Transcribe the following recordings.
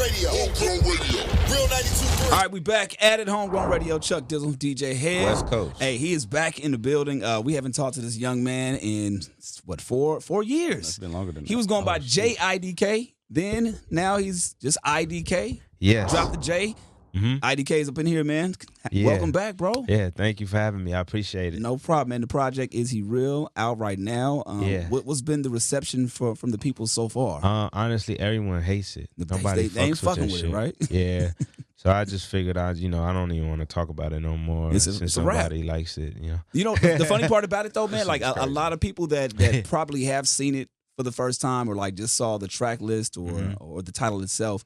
Radio. Real 92.3. All right, we back at it. Homegrown Radio. Chuck Dizzle, DJ Head. West Coast. Hey, he is back in the building. We haven't talked to this young man in, what, four years? That's been longer than that. He was going by Jay IDK. Then, now he's just IDK. Yes. Drop the J. IDK's up in here, man. Yeah. Welcome back, bro. Yeah, thank you for having me. I appreciate it. No problem, man. The project, Is He Real, out right now. Yeah. What's been the reception from the people so far? Honestly, everyone hates it. Nobody they ain't fucks with fucking that with shit. it, right? Yeah. So I just figured I don't even want to talk about it no more. It's a wrap. Nobody likes it, The funny part about it, though, man, like a crazy. lot of people that probably have seen it for the first time or like just saw the track list or the title itself,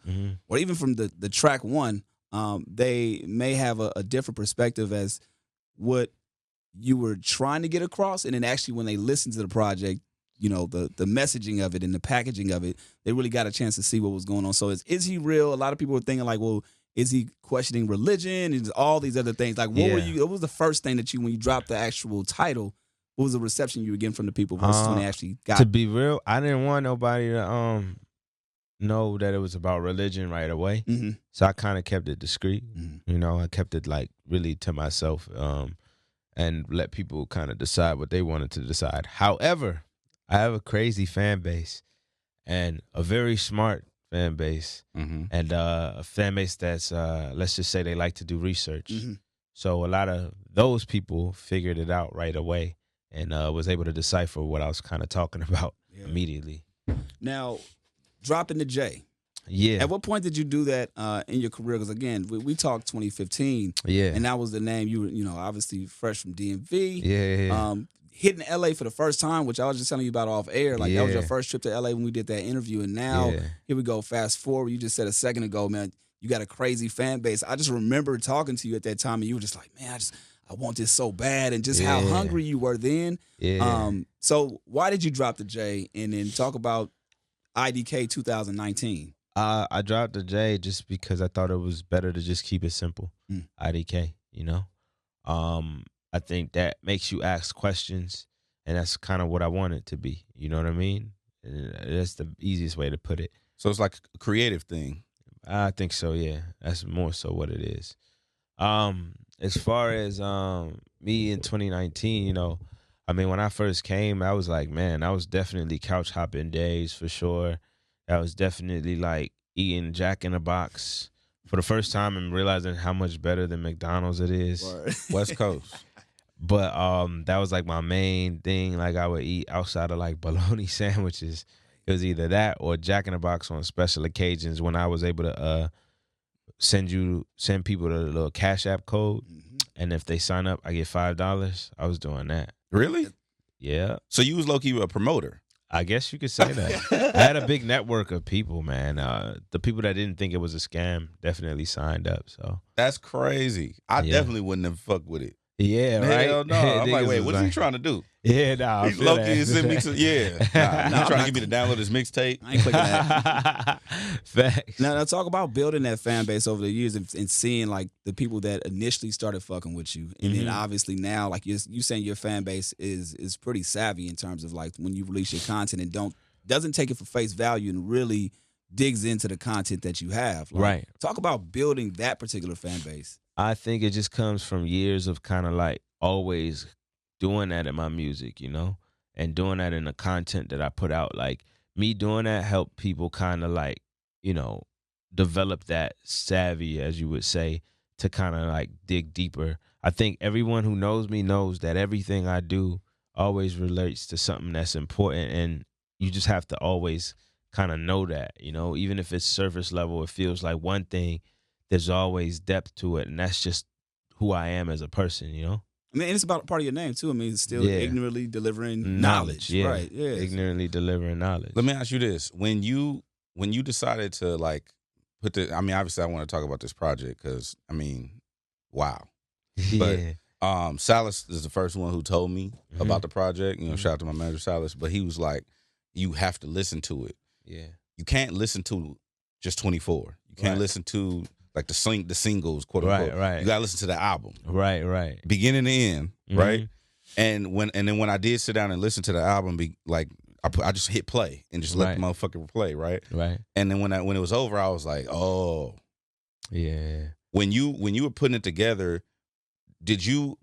or even from the track one, they may have a different perspective as what you were trying to get across. And then actually when they listen to the project, the messaging of it and the packaging of it, they really got a chance to see what was going on. So is he real? A lot of people were thinking like, well, is he questioning religion and all these other things? Like, what was the first thing that when you dropped the actual title, what was the reception you were getting from the people versus when they actually got to be real, I didn't want nobody to know that it was about religion right away. So I kind of kept it discreet. I kept it like really to myself and let people kind of decide what they wanted to decide. However, I have a crazy fan base and a very smart fan base and a fan base that's, let's just say they like to do research. So a lot of those people figured it out right away and was able to decipher what I was kind of talking about immediately. Now, dropping the J. Yeah. At what point did you do that in your career? Because again, we talked 2015. Yeah. And that was the name you were, obviously fresh from DMV. Yeah. Hitting LA for the first time, which I was just telling you about off air. Like that was your Yeah. first trip to LA when we did that interview. And now here we go. Fast forward. You just said a second ago, man, you got a crazy fan base. I just remember talking to you at that time, and you were just like, man, I want this so bad, and just how hungry you were then. Yeah. So why did you drop the J? And then talk about IDK 2019. I dropped the J just because I thought it was better to just keep it simple. IDK, I think that makes you ask questions, and that's kind of what I want it to be. You know what I mean? And that's the easiest way to put it. So it's like a creative thing. I think so, yeah. That's more so what it is. As far as me in 2019, when I first came, I was like, man, I was definitely couch hopping days for sure. I was definitely like eating Jack in the Box for the first time and realizing how much better than McDonald's it is. West Coast. But that was like my main thing. Like I would eat outside of like bologna sandwiches. It was either that or Jack in the Box on special occasions when I was able to send people the little Cash App code. And if they sign up, I get $5. I was doing that. Really? Yeah. So you was low-key a promoter. I guess you could say that. I had a big network of people, man. The people that didn't think it was a scam definitely signed up. So That's crazy. I definitely wouldn't have fucked with it. yeah, right. Hell no. I'm like, wait, what is he trying to do? Yeah, nah. He's low-key sent me to, He's trying to get me to download his mixtape. I ain't clicking that. Facts. Now talk about building that fan base over the years and seeing like the people that initially started fucking with you, and then obviously now like you saying your fan base is pretty savvy in terms of like when you release your content and doesn't take it for face value and really digs into the content that you have. Like, Right. Talk about building that particular fan base. I think it just comes from years of kind of like always doing that in my music, and doing that in the content that I put out. Like me doing that helped people kind of like, develop that savvy, as you would say, to kind of like dig deeper. I think everyone who knows me knows that everything I do always relates to something that's important, and you just have to always kind of know that, even if it's surface level, it feels like one thing, there's always depth to it, and that's just who I am as a person, I mean, and it's about part of your name too. I mean, it's still ignorantly delivering knowledge. Yeah. Right. Yeah. Ignorantly delivering knowledge. Let me ask you this. When you decided to like obviously I want to talk about this project because, wow. Yeah. But Salas is the first one who told me about the project. Shout out to my manager Salas. But he was like, you have to listen to it. Yeah. You can't listen to just 24. You can't listen to like the singles, quote unquote. Right. You gotta listen to the album. Right. Beginning to end, right? And then when I did sit down and listen to the album, I just hit play and just let the motherfucker play, right? Right. And then when it was over, I was like, oh, yeah. When you were putting it together, did you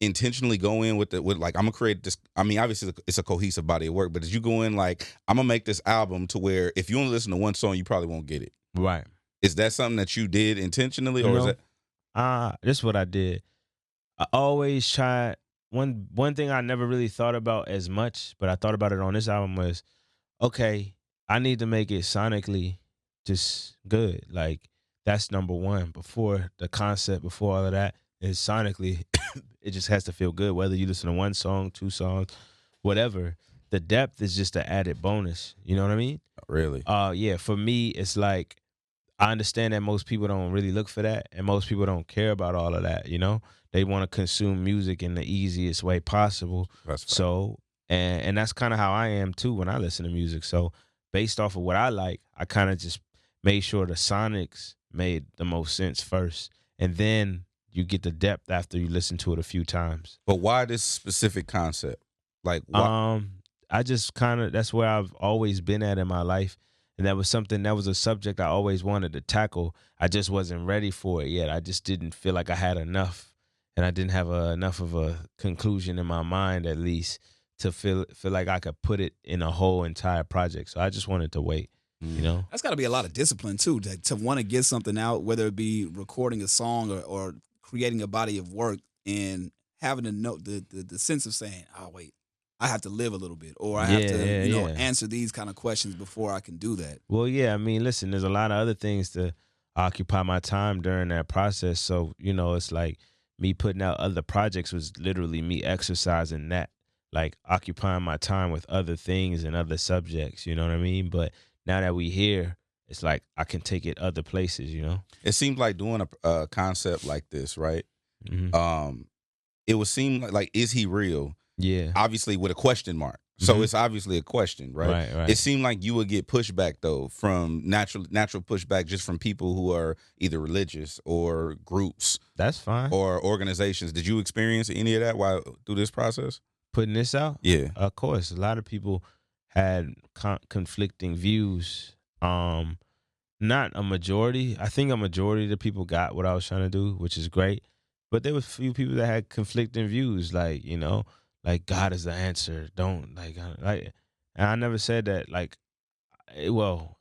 intentionally go in with like, I'm gonna create this? I mean, obviously it's a cohesive body of work, but did you go in like, I'm gonna make this album to where if you only listen to one song, you probably won't get it? Right. Is that something that you did intentionally, or is that? This is what I did. I always tried. One thing I never really thought about as much, but I thought about it on this album was, okay, I need to make it sonically just good. Like, that's number one. Before the concept, before all of that, is sonically, it just has to feel good. Whether you listen to one song, two songs, whatever. The depth is just an added bonus. You know what I mean? Really? Yeah. For me, it's like, I understand that most people don't really look for that, and most people don't care about all of that. You know, they want to consume music in the easiest way possible. That's right. So, and that's kind of how I am too when I listen to music. So, based off of what I like, I kind of just made sure the sonics made the most sense first, and then you get the depth after you listen to it a few times. But why this specific concept? Like, why? I just kind of, that's where I've always been at in my life. And that was a subject I always wanted to tackle. I just wasn't ready for it yet. I just didn't feel like I had enough. And I didn't have enough of a conclusion in my mind, at least, to feel like I could put it in a whole entire project. So I just wanted to wait, you know? That's got to be a lot of discipline, too, to want to get something out, whether it be recording a song or creating a body of work, and having to know the sense of saying, oh, wait, I have to live a little bit, or I have to, answer these kind of questions before I can do that. Well, yeah, I mean, listen, there's a lot of other things to occupy my time during that process. So, it's like me putting out other projects was literally me exercising that, like occupying my time with other things and other subjects, you know what I mean? But now that we here, it's like I can take it other places, you know? It seems like doing a concept like this, right? Mm-hmm. It would seem like, is he real? Yeah. Obviously with a question mark. So it's obviously a question, right? Right. It seemed like you would get pushback, though, from natural pushback just from people who are either religious or groups. That's fine. Or organizations. Did you experience any of that through this process? Putting this out? Yeah. Of course. A lot of people had conflicting views. Not a majority. I think a majority of the people got what I was trying to do, which is great. But there was a few people that had conflicting views, like, like God is the answer. Don't like, and I never said that. Like, well,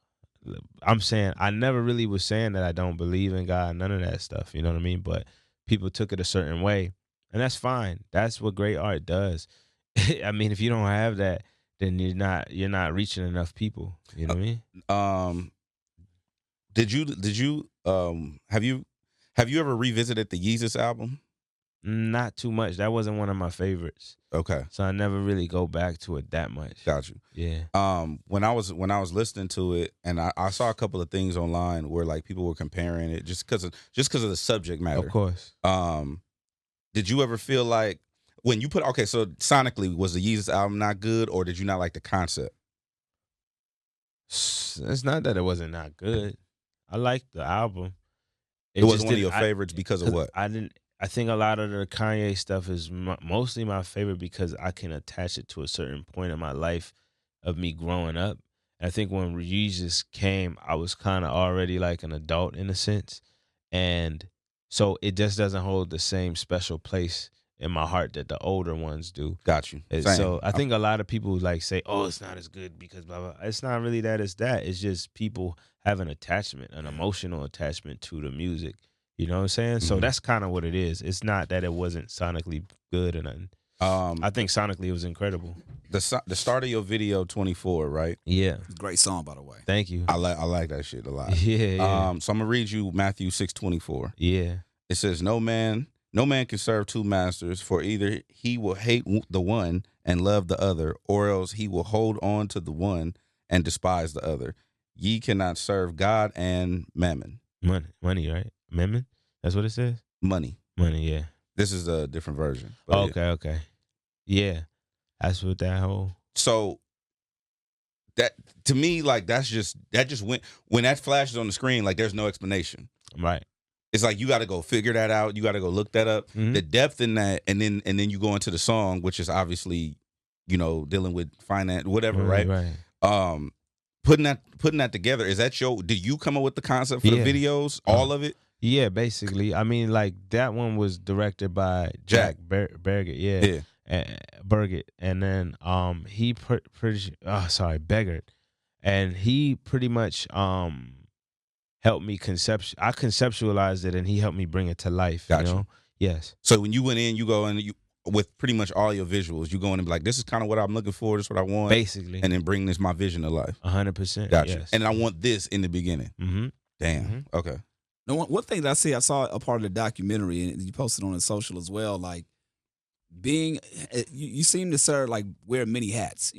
I'm saying I never really was saying that I don't believe in God, none of that stuff. You know what I mean? But people took it a certain way, and that's fine. That's what great art does. I mean, if you don't have that, then you're not reaching enough people. You know what I mean? Did you have you ever revisited the Yeezus album? Not too much. That wasn't one of my favorites. Okay. So I never really go back to it that much. Got you. Yeah. When I was listening to it, and I saw a couple of things online where like people were comparing it just because of the subject matter. Of course. Did you ever feel like when you so sonically, was the Yeezus album not good, or did you not like the concept? It's not that it wasn't not good. I liked the album. It wasn't one of your favorites because of what? I think a lot of the Kanye stuff is mostly my favorite because I can attach it to a certain point in my life of me growing up. And I think when Jesus came, I was kind of already like an adult in a sense. And so it just doesn't hold the same special place in my heart that the older ones do. Got you. So I think a lot of people like say, oh, it's not as good because blah, blah. It's not really that, it's that. It's just people have an attachment, an emotional attachment to the music. You know what I'm saying? Mm-hmm. So that's kind of what it is. It's not that it wasn't sonically good or nothing. I think sonically it was incredible. The start of your video 24, right? Yeah. Great song, by the way. Thank you. I like that shit a lot. Yeah. So I'm gonna read you Matthew 6:24. Yeah. It says, No man can serve two masters, for either he will hate the one and love the other, or else he will hold on to the one and despise the other. Ye cannot serve God and mammon. Money, right? Mammon? That's what it says? Money, yeah. This is a different version. Okay. Yeah. That's what that whole. So that, to me, like, that just went, when that flashes on the screen, like, there's no explanation. Right. It's like you got to go figure that out. You got to go look that up. Mm-hmm. The depth in that, and then you go into the song, which is obviously dealing with finance, whatever, right? Right. Putting that together, is that did you come up with the concept for the videos, all of it? Yeah, basically. I mean, like that one was directed by Jack Berget, Yeah. Berget, and then he Beggart, and he pretty much helped me I conceptualized it, and he helped me bring it to life. Gotcha. Yes. So when you went in, you go in with pretty much all your visuals. You go in and be like, this is kind of what I'm looking for. This is what I want. Basically. And then bring my vision to life. 100%. Gotcha. Yes. And I want this in the beginning. Mm-hmm. Damn. Mm-hmm. Okay. Now, one thing that I saw a part of the documentary, and you posted on the social as well, like you seem to like wear many hats,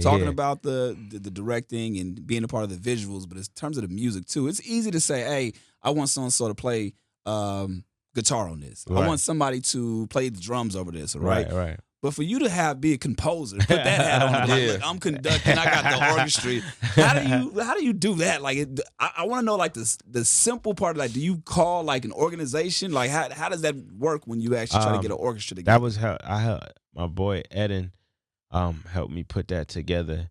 talking about the directing and being a part of the visuals, but in terms of the music too, it's easy to say, hey, I want someone to sort of play guitar on this. Right. I want somebody to play the drums over this, right? Right. But for you to be a composer, put that hat on, like, look, I'm conducting, I got the orchestra. How do you do that? Like, I want to know, like, the simple part of that. Do you call like an organization? Like, how does that work when you actually try to get an orchestra together? That was how my boy Eden helped me put that together,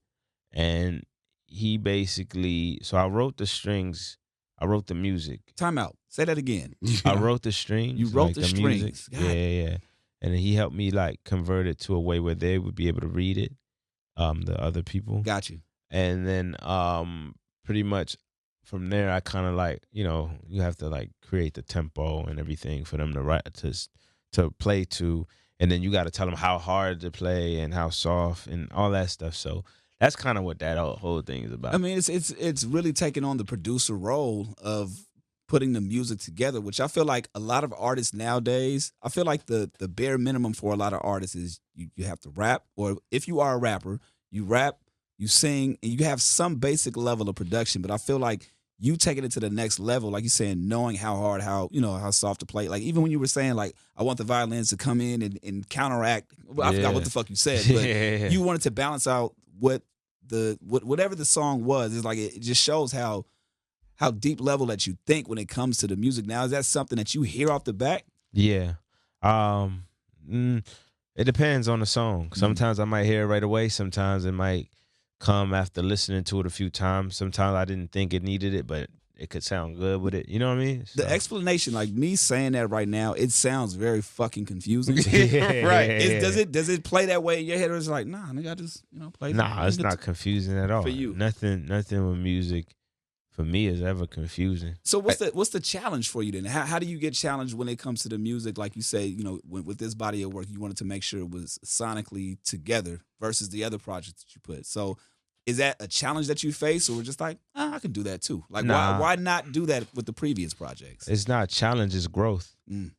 and he basically. So I wrote the strings. I wrote the music. Time out. Say that again. I wrote the strings. You wrote like the strings. Music. Yeah. And he helped me like convert it to a way where they would be able to read it, the other people. Got you. And then pretty much from there, I kind of like, you have to like create the tempo and everything for them to write to play to, and then you got to tell them how hard to play and how soft and all that stuff. So that's kind of what that whole thing is about. I mean, it's really taking on the producer role of putting the music together, which I feel like a lot of artists nowadays, I feel like the bare minimum for a lot of artists is you have to rap, or if you are a rapper, you rap, you sing, and you have some basic level of production. But I feel like you taking it to the next level, like you're saying, knowing how hard, how soft to play. Like even when you were saying like, I want the violins to come in and counteract. Well, I forgot what the fuck you said, but you wanted to balance out whatever the song was. It's like it just shows how deep level that you think when it comes to the music. Now, is that something that you hear off the bat? Yeah. It depends on the song. Sometimes I might hear it right away. Sometimes it might come after listening to it a few times. Sometimes I didn't think it needed it, but it could sound good with it. You know what I mean? So. The explanation, like me saying that right now, it sounds very fucking confusing. Right. Does it play that way in your head, or is it like, nah, nigga, I just play? Nah, it's not confusing at all. For you. Nothing with music for me is ever confusing. So what's the challenge for you then? How do you get challenged when it comes to the music? Like you say, with this body of work, you wanted to make sure it was sonically together versus the other projects that you put. So is that a challenge that you face, or just like, I can do that too? Like, why not do that with the previous projects? It's not a challenge, it's growth. Mm.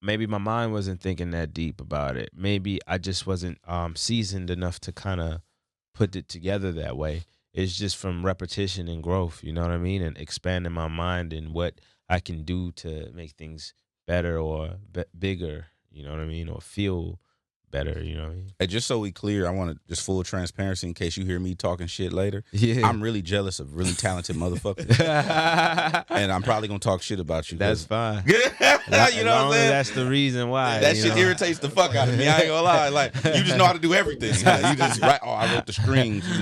Maybe my mind wasn't thinking that deep about it. Maybe I just wasn't seasoned enough to kind of put it together that way. It's just from repetition and growth, you know what I mean? And expanding my mind and what I can do to make things better or bigger, you know what I mean? Or feel better, you know what I mean? Hey, just so we clear, I want to just full transparency in case you hear me talking shit later. Yeah. I'm really jealous of really talented motherfuckers. And I'm probably going to talk shit about you. That's fine. You know what I'm saying? That's the reason why. That shit irritates the fuck out of me. I ain't gonna lie. Like, you just know how to do everything. You just write, I wrote the strings, and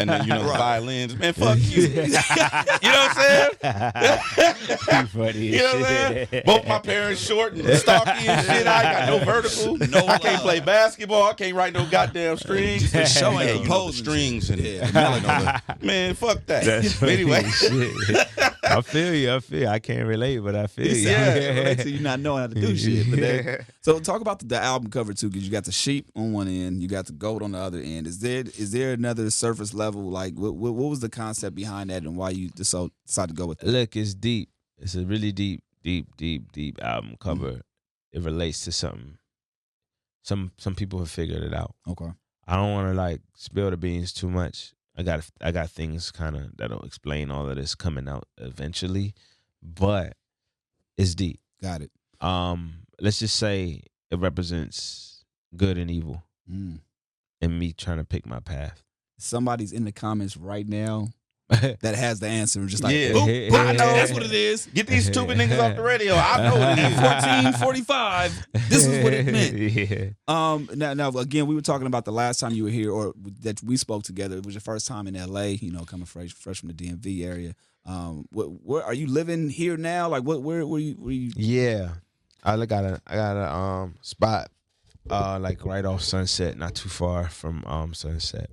then, the violins. Man, fuck you. You know what I'm saying? Funny. You know what I'm saying? Both my parents short and stocky and shit. I ain't got no vertical. I can't play basketball. I can't write no goddamn strings. Just showing you know, the strings and man, fuck that. That's Anyway. I feel you. I can't relate, but I feel you. Yeah, so you're not knowing how to do shit. But so talk about the album cover too, because you got the sheep on one end, you got the goat on the other end. Is there another surface level? Like, what was the concept behind that, and why you decided to go with that? Look, it's deep. It's a really deep album cover. Mm-hmm. It relates to something. Some people have figured it out. Okay. I don't want to like spill the beans too much. I got things kind of that'll explain all of this coming out eventually, but it's deep. Got it. Let's just say it represents good and evil, and me trying to pick my path. Somebody's in the comments right now that has the answer. Just like, Yeah. boop, I know that's what it is. Get these stupid niggas off the radio. I know what it is. 1445. This is what it meant. Yeah. Now, again, we were talking about the last time you were here, or that we spoke together. It was your first time in LA. Coming fresh from the DMV area. Where are you living here now? Like, where you? Yeah, I got a spot like right off Sunset, not too far from Sunset,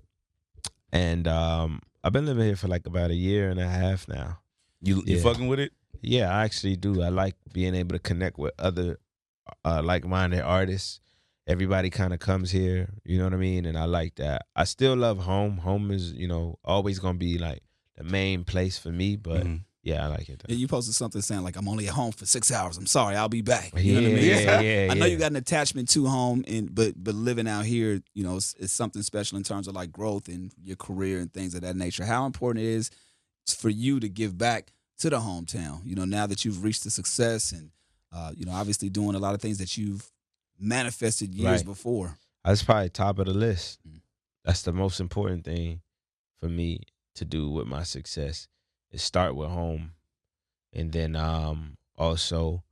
and I've been living here for like about 1.5 years now. You fucking with it? Yeah, I actually do. I like being able to connect with other like-minded artists. Everybody kind of comes here, you know what I mean? And I like that. I still love home. Home is, always going to be like the main place for me, but yeah, I like it. Yeah, you posted something saying like, I'm only at home for 6 hours. I'm sorry, I'll be back. You know what I mean? Yeah. I know you got an attachment to home, but living out here, it's something special in terms of like growth in your career and things of that nature. How important it is for you to give back to the hometown, now that you've reached the success and, obviously doing a lot of things that you've manifested years before. That's probably top of the list. That's the most important thing for me to do with my success is start with home. And then also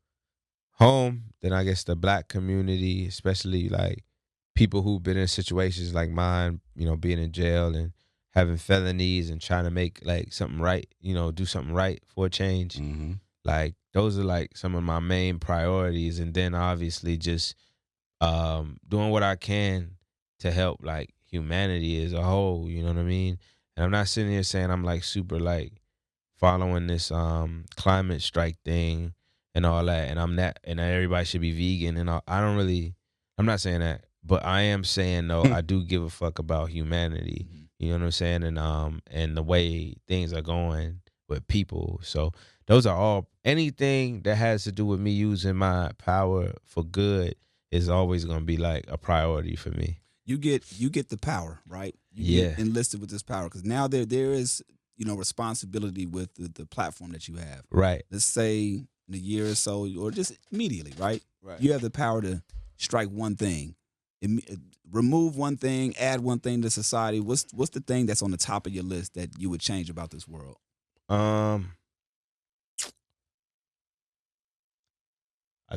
home, then I guess the black community, especially like people who've been in situations like mine, being in jail and having felonies and trying to make like something right, do something right for a change. Mm-hmm. Like those are like some of my main priorities. And then obviously just doing what I can to help like humanity as a whole, you know what I mean? And I'm not sitting here saying I'm like super like following this climate strike thing and all that, and I'm not, and everybody should be vegan and all. I'm not saying that, but I am saying though I do give a fuck about humanity. You know what I'm saying? And the way things are going with people. So those are all, anything that has to do with me using my power for good is always going to be like a priority for me. You get the power, right? You get enlisted with this power because now there is, responsibility with the platform that you have. Right. Let's say in a year or so, or just immediately, right? Right. You have the power to strike one thing, remove one thing, add one thing to society. What's the thing that's on the top of your list that you would change about this world? I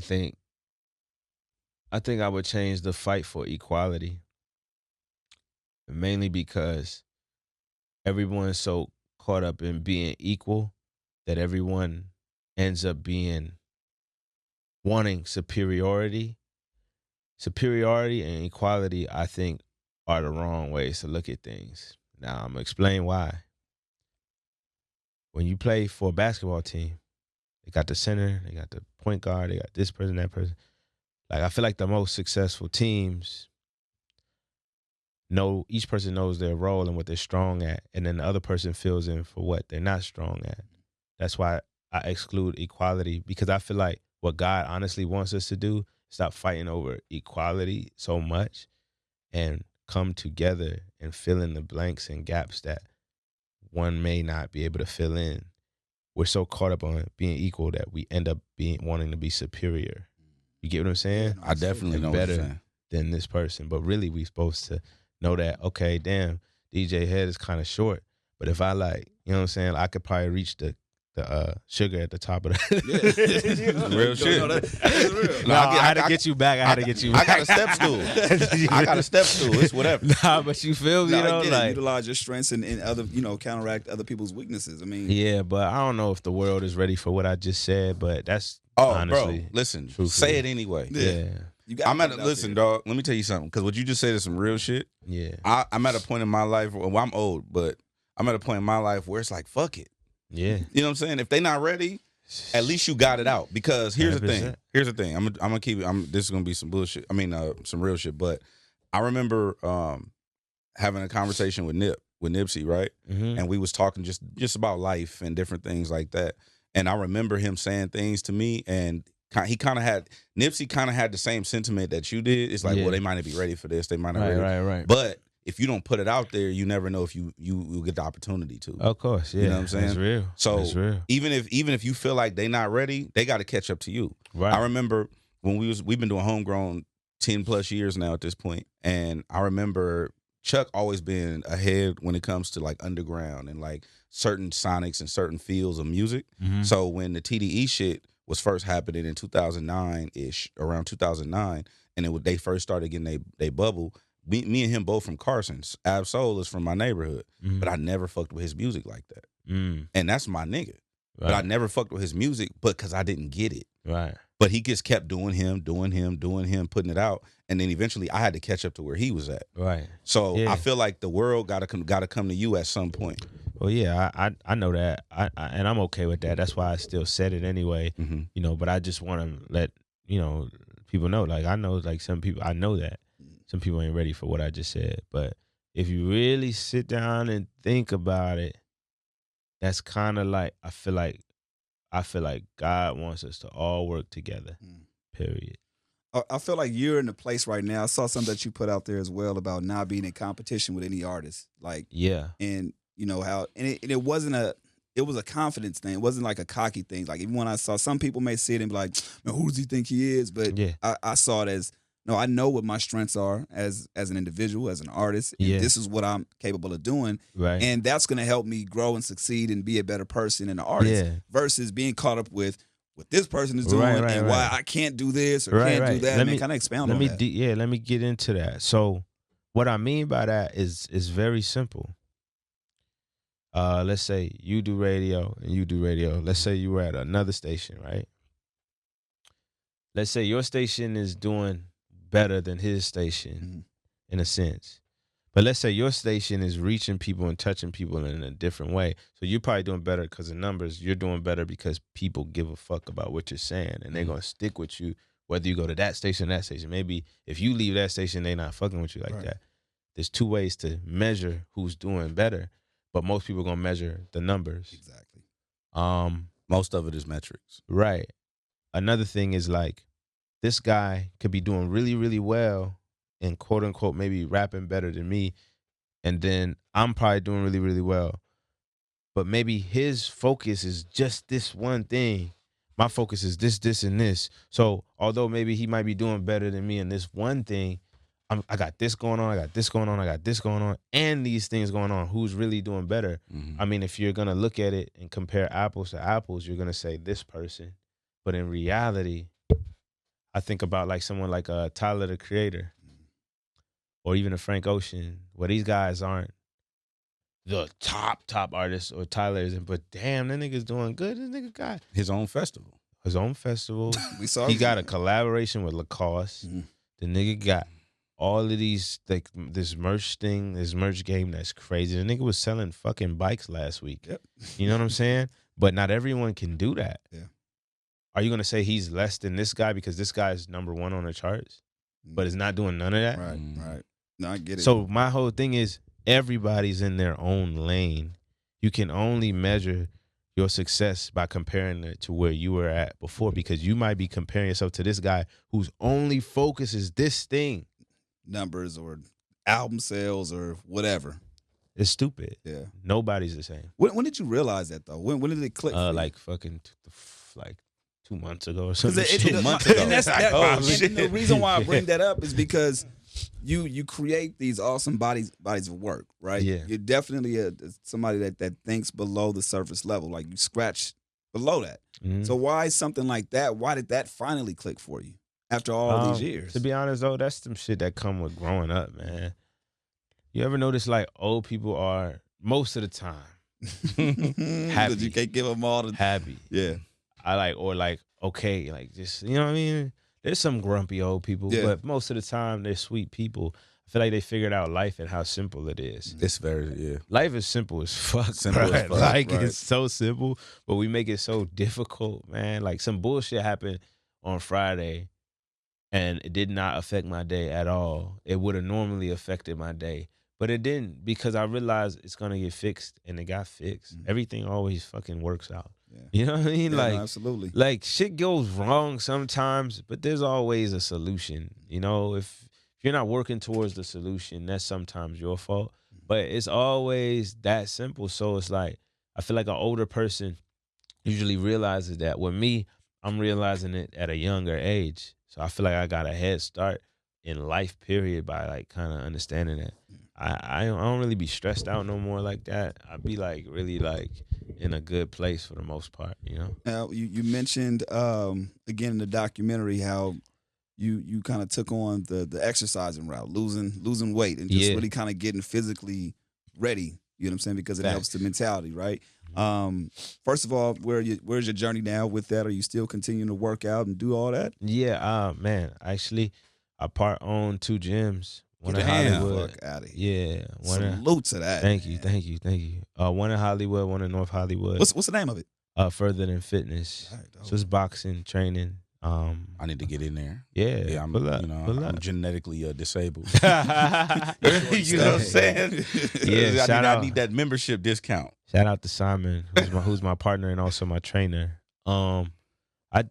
think I would change the fight for equality, mainly because everyone's so caught up in being equal that everyone ends up wanting superiority. Superiority and equality, I think, are the wrong ways to look at things. Now, I'm going to explain why. When you play for a basketball team, they got the center, they got the point guard, they got this person, that person. Like, I feel like the most successful teams each person knows their role and what they're strong at, and then the other person fills in for what they're not strong at. That's why I exclude equality, because I feel like what God honestly wants us to do, stop fighting over equality so much and come together and fill in the blanks and gaps that one may not be able to fill in. We're so caught up on being equal that we end up wanting to be superior. You get what I'm saying? I definitely know what you're saying. Than this person. But really, we supposed to know that, okay, damn, DJ head is kind of short. But if I I could probably reach the sugar at the top of the real shit. That's real. No, I had to get you back. I got a step stool. It's whatever. Nah, but you feel me, utilize your strengths and other, counteract other people's weaknesses. I mean, yeah, but I don't know if the world is ready for what I just said. But that's honestly, bro, listen, truthfully. Say it anyway. Yeah. I'm at listen, dog. Let me tell you something, because what you just said is some real shit. Yeah, I'm at a point in my life. Well, I'm old, but I'm at a point in my life where it's like, fuck it. Yeah, you know what I'm saying? If they not ready, at least you got it out. Because here's 100%. the thing. I'm gonna keep it. This is gonna be some bullshit. I mean, some real shit. But I remember having a conversation with Nipsey, right? Mm-hmm. And we was talking just about life and different things like that. And I remember him saying things to me, and Nipsey kind of had the same sentiment that you did. It's like, well, they might not be ready for this. They might not ready. Right. But if you don't put it out there, you never know if you get the opportunity to. Of course, yeah. You know what I'm saying? That's real. So that's real. even if you feel like they not ready, they got to catch up to you. Right. I remember when we've been doing homegrown 10 plus years now at this point, and I remember Chuck always been ahead when it comes to like underground and like certain sonics and certain fields of music. Mhm. So when the TDE shit was first happening in 2009-ish, around 2009, and they first started getting they bubble, me and him both from Carson's. Ab Soul is from my neighborhood, Mhm. but I never fucked with his music like that. Mm. And that's my nigga. But I never fucked with his music because I didn't get it. Right. But he just kept doing him, putting it out, and then eventually I had to catch up to where he was at. Right. So Yeah. I feel like the world gotta come to you at some point. Well, yeah, I know that, and I'm okay with that. That's why I still said it anyway, Mm-hmm. you know. But I just want to let people know. Like I know, like some people, I know that some people ain't ready for what I just said. But if you really sit down and think about it, that's kind of like I feel like God wants us to all work together. Period. I feel like you're in a place right now. I saw something that you put out there as well about not being in competition with any artist. Like, Yeah. and you know how, and it wasn't it was a confidence thing. It wasn't like a cocky thing. Like even when I saw, some people may see it and be like, man, who does he think he is? But Yeah. I saw it as, no, I know what my strengths are as an individual, as an artist. And Yeah. this is what I'm capable of doing. Right. And that's going to help me grow and succeed and be a better person and an artist Yeah. versus being caught up with what this person is doing Right, and why I can't do this or can't do that. And kind of expound on that. Let me get into that. So what I mean by that is very simple. Let's say you do radio and you do radio. Let's say you were at another station, right? Let's say your station is doing better than his station in a sense. But let's say your station is reaching people and touching people in a different way. So you're probably doing better because of numbers. You're doing better because people give a fuck about what you're saying and they're going to stick with you whether you go to that station or that station. Maybe if you leave that station, they're not fucking with you like that. There's two ways to measure who's doing better, but most people are going to measure the numbers. Exactly. Most of it is metrics. Right. Another thing is like this guy could be doing really, really well and quote unquote maybe rapping better than me, and then I'm probably doing really, really well. But maybe his focus is just this one thing. My focus is this, and this. So although maybe he might be doing better than me in this one thing, I got this going on, I got this going on, I got this going on, and these things going on. Who's really doing better? I mean, if you're gonna look at it and compare apples to apples, you're gonna say this person. But in reality, I think about like someone like Tyler the Creator or even a Frank Ocean, where these guys aren't the top artists or Tyler isn't, but damn, that nigga's doing good. This nigga got His own festival. We saw He got a collaboration with Lacoste. The nigga got all of these, like this merch game that's crazy. The nigga was selling fucking bikes last week. Yep. You know what I'm saying? But not everyone can do that. Yeah. Are you gonna say he's less than this guy because this guy is #1 on the charts, but is not doing none of that? Right. No, I get it. So my whole thing is everybody's in their own lane. You can only measure your success by comparing it to where you were at before, because you might be comparing yourself to this guy whose only focus is this thing. Numbers or album sales or whatever. It's stupid. Yeah. Nobody's the same. When did you realize that though? When did it click? for you? Like fucking like 2 months ago or something. And the reason why I bring that up is because you create these awesome bodies of work, right? Yeah. You're definitely somebody that thinks below the surface level, like you scratch below that. So why something like that? Why did that finally click for you after all these years? To be honest though, that's some shit that come with growing up, man. You ever notice like old people are most of the time happy. You can't give them all the happy. Yeah. Okay, like just, you know what I mean? There's some grumpy old people, Yeah. but most of the time they're sweet people. I feel like they figured out life and how simple it is. It's very, Life is simple as fuck. Simple as right? fuck, Like right. it's so simple, but we make it so difficult, man. Like some bullshit happened on Friday and it did not affect my day at all. It would have normally affected my day, but it didn't, because I realized it's gonna get fixed, and it got fixed. Everything always fucking works out. Yeah. You know what I mean? Yeah, like, no, absolutely. like shit goes wrong sometimes, but there's always a solution. You know, if you're not working towards the solution, that's sometimes your fault. But it's always that simple. So it's like, I feel like an older person usually realizes that. With me, I'm realizing it at a younger age. So I feel like I got a head start in life, period, by like kind of understanding that. I don't really be stressed out no more like that. I be like really like in a good place for the most part, you know. Now you mentioned again in the documentary how you kind of took on the exercising route, losing weight, and just Yeah. really kind of getting physically ready. You know what I'm saying? Because it helps the mentality, right? First of all, where's your journey now with that? Are you still continuing to work out and do all that? Yeah, man. Actually, I part own 2 gyms. One in Damn. Hollywood. Fuck out of here. Yeah. One in, Salute to that. thank man. you, thank you, thank you. One in Hollywood, one in North Hollywood. What's the name of it? Further Than Fitness. All right, dope. So it's boxing, training. I need to get in there. Yeah, Yeah, I'm, pull up, you know, pull I'm up. genetically disabled. You you know what I'm saying? Yeah, I need that membership discount. Shout out to Simon, who's my partner and also my trainer. I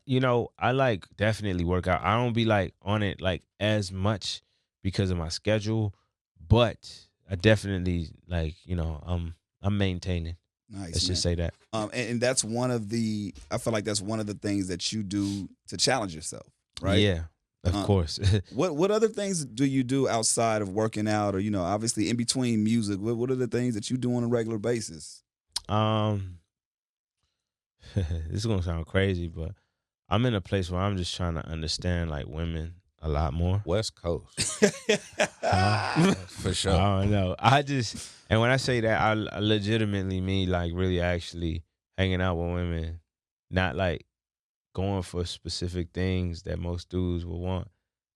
you know, I like definitely work out. I don't be like on it like as much because of my schedule, but I definitely like, you know, I'm maintaining. Nice. Let's man. just say that. And that's I feel like that's one of the things that you do to challenge yourself, right? Yeah, of course. What other things do you do outside of working out, or obviously in between music? What are the things that you do on a regular basis? This is gonna sound crazy, but I'm in a place where I'm just trying to understand like women a lot more. West Coast. For sure. I don't know. And when I say that, I legitimately mean like really actually hanging out with women, not like going for specific things that most dudes will want.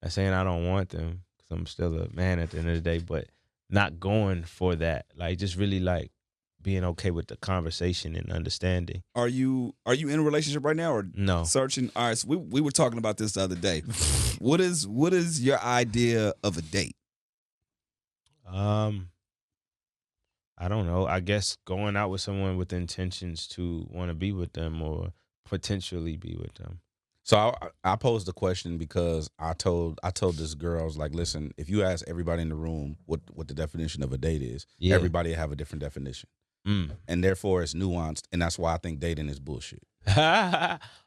Not saying I don't want them because I'm still a man at the end of the day, but not going for that. Like just really like being okay with the conversation and understanding. Are you in a relationship right now, or No. searching? All right, so we were talking about this the other day. What is your idea of a date? I don't know. I guess going out with someone with intentions to want to be with them or potentially be with them. So I posed the question because I told this girl, I was like, listen, if you ask everybody in the room what the definition of a date is, Yeah. everybody have a different definition. And therefore it's nuanced, and that's why I think dating is bullshit.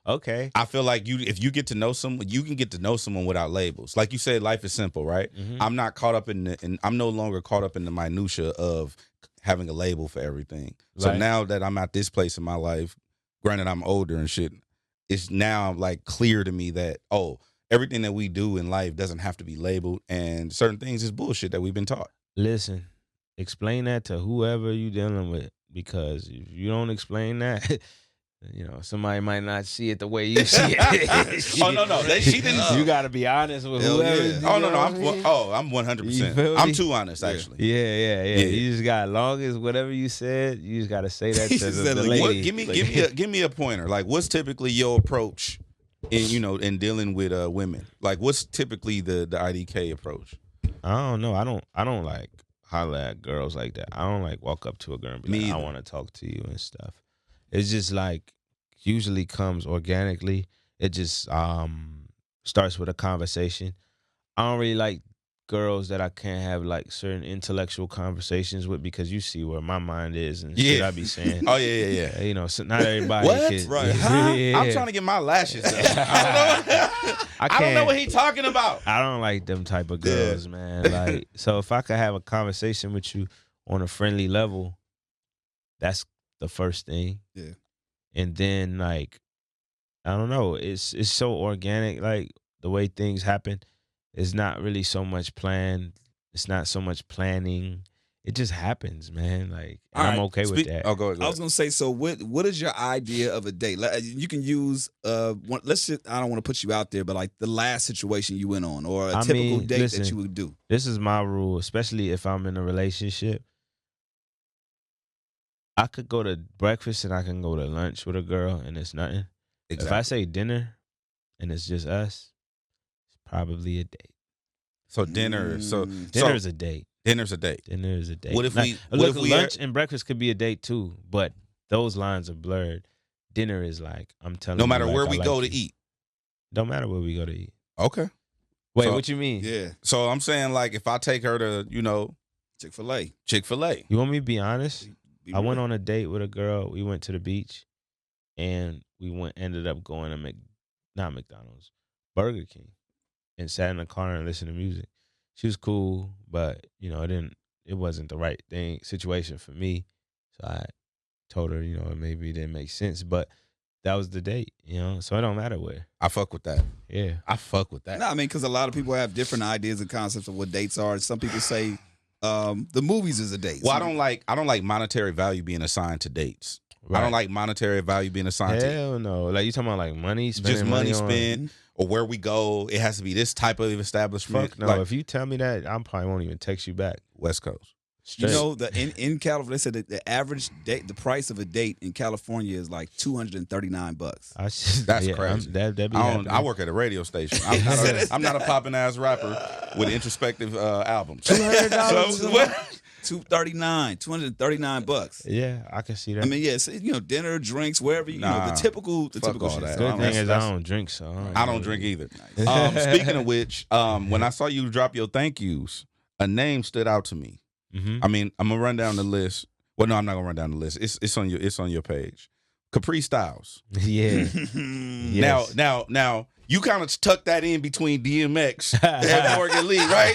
Okay. I feel like if you get to know someone, you can get to know someone without labels. Like you said, life is simple, right? Mhm. I'm not caught up I'm no longer caught up in the minutia of having a label for everything. So Right. now that I'm at this place in my life, granted I'm older and shit, it's now like clear to me that, everything that we do in life doesn't have to be labeled, and certain things is bullshit that we've been taught. Listen, explain that to whoever you dealing with, because if you don't explain that, somebody might not see it the way you see it. Oh, no, she didn't. You got to be honest with Hell whoever. yeah. Oh, no, what I mean? I'm You 100%. feel I'm me? too honest, actually. Yeah. You just got, long as whatever you said, you just got to say that to the said, like, What, lady. give me a pointer. Like, what's typically your approach in dealing with women? Like, what's typically the IDK approach? I don't know. I don't like holler at girls like that. I don't like walk up to a girl and be Me like, I either. want to talk to you and stuff. It's just like usually comes organically. It just starts with a conversation. I don't really like girls that I can't have like certain intellectual conversations with, because you see where my mind is and shit I be saying. Oh, yeah. So not everybody What? can. Right. Huh? Yeah. I'm trying to get my lashes up. I don't know what he's talking about. I don't like them type of girls, man. Like, so if I could have a conversation with you on a friendly level, that's the first thing. Yeah. And then like, I don't know, it's so organic, like the way things happen. It's not really so much planned. It's not so much planning. It just happens, man. Like, and All I'm right. okay with that. Oh, go ahead. I was gonna say, so what is your idea of a date? You can use let's just, I don't want to put you out there, but like the last situation you went on, or a typical date that listen, you would do. This is my rule, especially if I'm in a relationship. I could go to breakfast and I can go to lunch with a girl and it's nothing. Exactly. If I say dinner and it's just us, it's probably a date. So dinner. Dinner is a date. Dinner's a date. Dinner is a date. What if Now, we- look, what if we lunch and breakfast could be a date too, but those lines are blurred. Dinner is like, I'm telling you. No matter like, where I we like go you. to eat. Don't matter where we go to eat. Okay. Wait, So- what you mean? Yeah, So I'm saying, like, if I take her to, Chick-fil-A. Chick-fil-A. You want me to be honest? Be I went real. on a date with a girl. We went to the beach, and ended up going to not McDonald's, Burger King, and sat in the car and listened to music. She was cool, but you know, it wasn't the right situation for me. So I told her, you know, maybe it didn't make sense, but that was the date, you know, so it don't matter where. I fuck with that. Yeah. I fuck with that. No, I mean, because a lot of people have different ideas and concepts of what dates are. Some people say the movies is a date. Well, I don't like monetary value being assigned to dates. Right. I don't like monetary value being assigned to Hell no. Like, you talking about like money, spending just money on- spent or where we go. It has to be this type of establishment. Fuck no. Like If you tell me that, I probably won't even text you back. West Coast. You Straight. know, in California, they said that the average date, the price of a date in California is like $239. That's crazy. That'd be I work at a radio station. I'm not a popping ass rapper with introspective albums. $200. $239. Yeah, I can see that. I mean, yes, you know, dinner, drinks, wherever you know Nah, the typical fuck all shit. that. Good thing is I that's- don't drink, so I don't drink either. Speaking of which, when I saw you drop your thank yous, a name stood out to me. Mm-hmm. I mean, I'm gonna run down the list. Well, no, I'm not gonna run down the list. It's on your page. Kapri Styles. Yeah. Yes. Now you kind of tuck that in between DMX and Morgan Lee, right?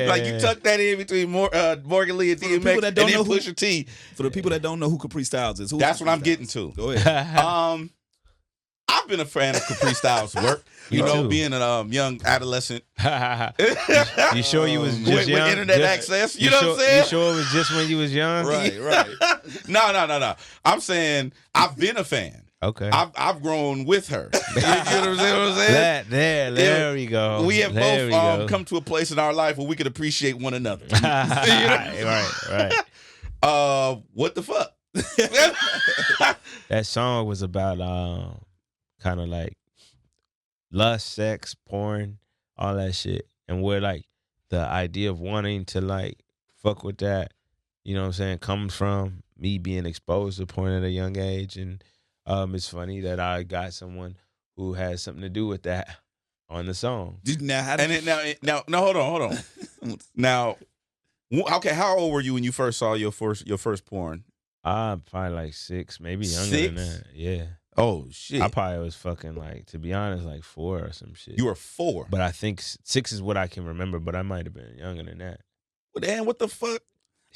Like you tuck that in between Morgan Lee and people DMX that and don't then know who- Pusha T. For the people that don't know who Kapri Styles is, That's what I'm getting to. Go ahead. I've been a fan of Kapri Styles' work. You Me know, too. being a young adolescent. You sure you was just with young? internet Just- access, you know what I'm saying? You sure it was just when you was young? Right. No. I'm saying I've been a fan. Okay. I've grown with her. You know what I'm saying? There we go. We have There we both go. come to a place in our life where we could appreciate one another. Right. What the fuck? That song was about kind of like lust, sex, porn, all that shit. And where like the idea of wanting to like fuck with that, you know what I'm saying, comes from me being exposed to porn at a young age. And it's funny that I got someone who has something to do with that on the song. Now, Now, hold on. Now, okay, how old were you when you first saw your first porn? Probably like 6, maybe younger than 6? that. Yeah. Oh shit! I probably was fucking like, to be honest, like 4 or some shit. You were 4. But I think 6 is what I can remember, but I might have been younger than that. Well, damn, what the fuck?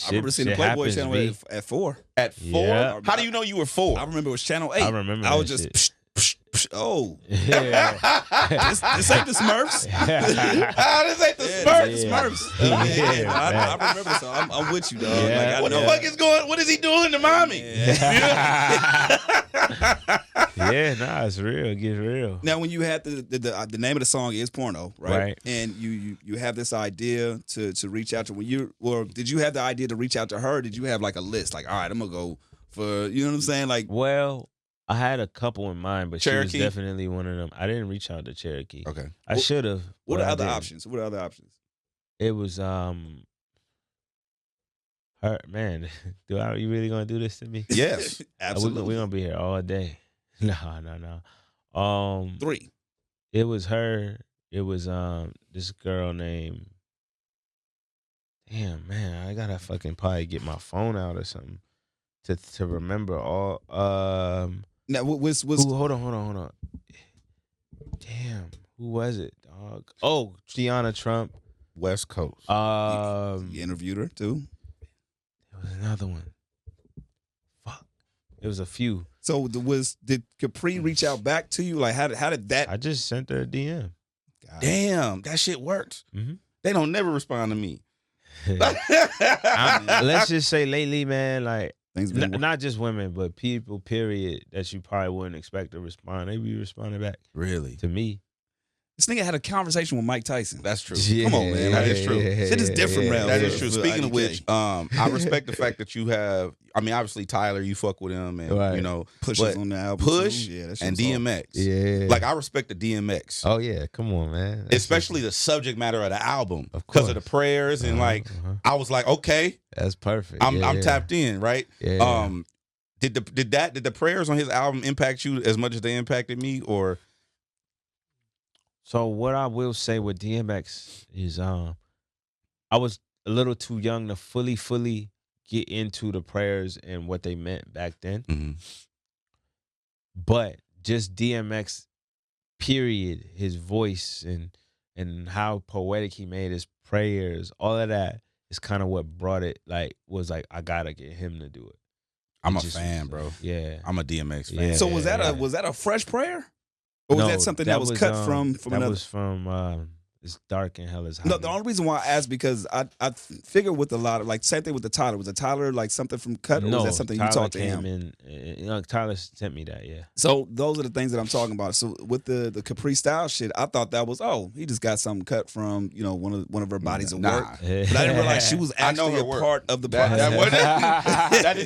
I remember seeing the Playboy channel at 4. At 4? Yeah. How do you know you were 4? I remember it was Channel 8. I remember I was that just, oh, Yeah. this ain't the Smurfs. This ain't the Yeah, Smurfs. this ain't the Smurfs. Yeah, I remember, so I'm with you, dog. Yeah. Like, I What the know- fuck is going? What is he doing to mommy? Yeah, nah, it's real. It gets real. Now, when you had the name of the song is Porno, right? Right. And you have this idea to reach out to did you have the idea to reach out to her? Or did you have like a list? Like, all right, I'm gonna go for, you know what I'm saying? Like, Well, I had a couple in mind, but Cherokee? she was definitely one of them. I didn't reach out to Cherokee. Okay. I should have. what but are I other didn't. options? What are other options? It was her, man. You really gonna do this to me? Yes. Absolutely. We're gonna be here all day. No. 3. It was her. It was this girl named. Damn, man, I gotta fucking probably get my phone out or something to remember all. Now, was Hold on. Damn, who was it, dog? Oh, Tiana Trump. West Coast. you interviewed her too? There was another one. Fuck. It was a few. So did Kapri reach out back to you? Like, how did that? I just sent her a DM. Damn, that shit works. Mhm. They don't never respond to me. Let's just say lately, man, like Things been not just women, but people, period, that you probably wouldn't expect to respond. They be responding back Really? to me. This nigga had a conversation with Mike Tyson. That's true. Come on, man. That is true. Shit is different, man. That for- is true. for Speaking of IDK. which, I respect the fact that you have. I mean, obviously Tyler, you fuck with him, and Right. you know, Pushes but on the album. Push too. Yeah, that shit and was hard. DMX. Yeah. Like I respect the DMX, Oh yeah, come on, man. That's especially the subject matter of the album, Of because of the course. prayers and like I was like, okay, that's perfect. I'm Yeah. tapped in, right? Yeah. Did the prayers on his album impact you as much as they impacted me, or? So what I will say with DMX is I was a little too young to fully get into the prayers and what they meant back then. Mhm. But just DMX, period, his voice and and how poetic he made his prayers, all of that is kind of what brought it. Like, was like, I gotta get him to do it. I'm It a just fan, was, bro. Yeah. I'm a DMX fan. Yeah. So was that a fresh prayer, or was No, that something that was cut from that another? was from It's Dark and Hell is Hot. No, the only reason why I asked because I figure with a lot of like same thing with the Tyler. Was the Tyler like something from cut, or was that something Tyler you talked to came him? Tyler sent me that. Yeah. So those are the things that I'm talking about. So with the Kapri style shit, I thought that was he just got something cut from one of her bodies of work. But I didn't realize she was actually a part of the project.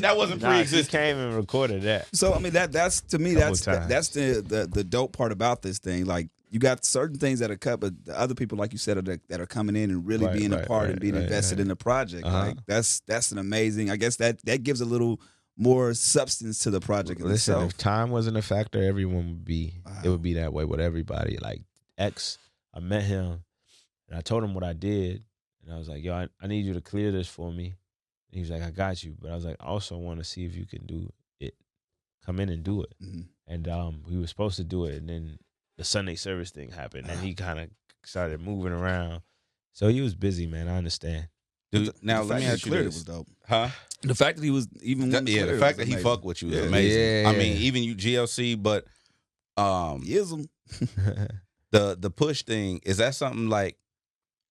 That wasn't Nah, he pre-existing. came and recorded that. So I mean that's to me Couple that's the dope part about this thing. Like you got certain things that are cut, but the other people, like you said, that are coming in and really being a part and being invested in the project. Like that's an amazing. I guess that gives a little more substance to the project. Listen, itself. if time wasn't a factor, everyone would be. It would be that way with everybody. Like X, I met him and I told him what I did, and I was like, "Yo, I need you to clear this for me." And he was like, "I got you," but I was like, "I also want to see if you can do it. Come in and do it." Mm-hmm. And we were supposed to do it, and then the Sunday service thing happened, and he kind of started moving around. So he was busy, man. I understand. Dude, now let me ask you It this. was dope. Huh? The fact that he was even The fact that he fucked with you is amazing. Yeah. I mean, even you GLC, but Ism. the Push thing, is that something like,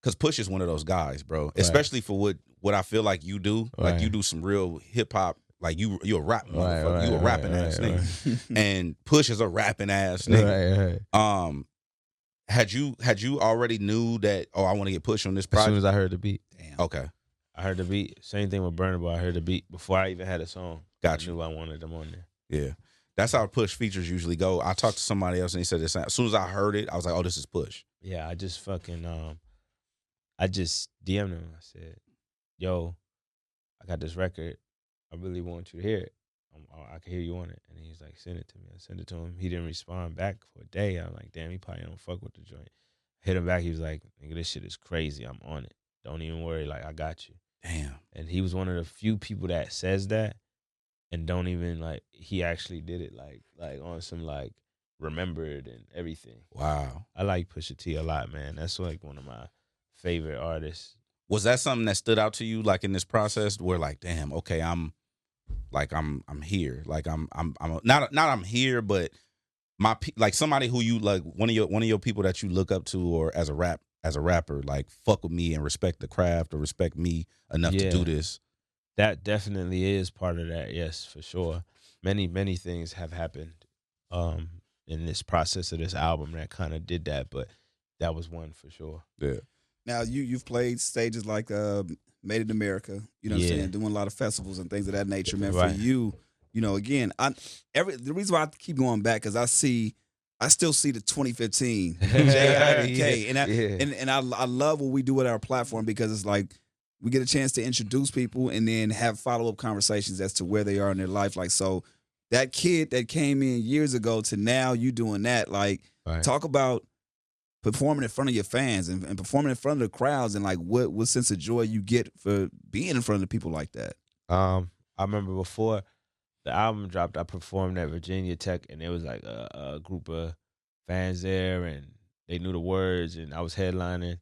because Push is one of those guys, bro, especially for what I feel like you do. Like you do some real hip hop. Like you a rap motherfucker. You a rapping ass nigga. And Push is a rapping ass nigga. Had you already knew that, I want to get Push on this As project? soon as I heard the beat. Damn. Okay. I heard the beat. Same thing with Burna Boy. I heard the beat before I even had a song. Gotcha. I knew I wanted them on there. Yeah. That's how Push features usually go. I talked to somebody else and he said this. As soon as I heard it, I was like, oh, this is Push. Yeah, I just I just DM'd him. I said, "Yo, I got this record. I really want you to hear it. I can hear you on it." And he's like, "Send it to me." I sent it to him. He didn't respond back for a day. I'm like, damn, he probably don't fuck with the joint. Hit him back. He was like, "Nigga, this shit is crazy. I'm on it. Don't even worry. Like, I got you." Damn. And he was one of the few people that says that and don't even like, he actually did it like on some like remembered and everything. Wow. I like Pusha-T a lot, man. That's like one of my favorite artists. Was that something that stood out to you, like in this process, where like, damn, okay, I'm here, like I'm not I'm here, but like somebody who you like, one of your people that you look up to, or as a rapper, like fuck with me and respect the craft or respect me enough to do this. That definitely is part of that. Yes, for sure. Many things have happened in this process of this album that kind of did that, but that was one for sure. Yeah. Now you've played stages like Made in America, you know what I'm saying, doing a lot of festivals and things of that nature, man. Right. For you, again, the reason why I keep going back because I still see the 2015 Jay IDK, and I love what we do with our platform because it's like we get a chance to introduce people and then have follow-up conversations as to where they are in their life. Like, so that kid that came in years ago to now you doing that, like, talk about performing in front of your fans and performing in front of the crowds, and like what sense of joy you get for being in front of people like that. I remember before the album dropped, I performed at Virginia Tech, and there was like a group of fans there, and they knew the words, and I was headlining,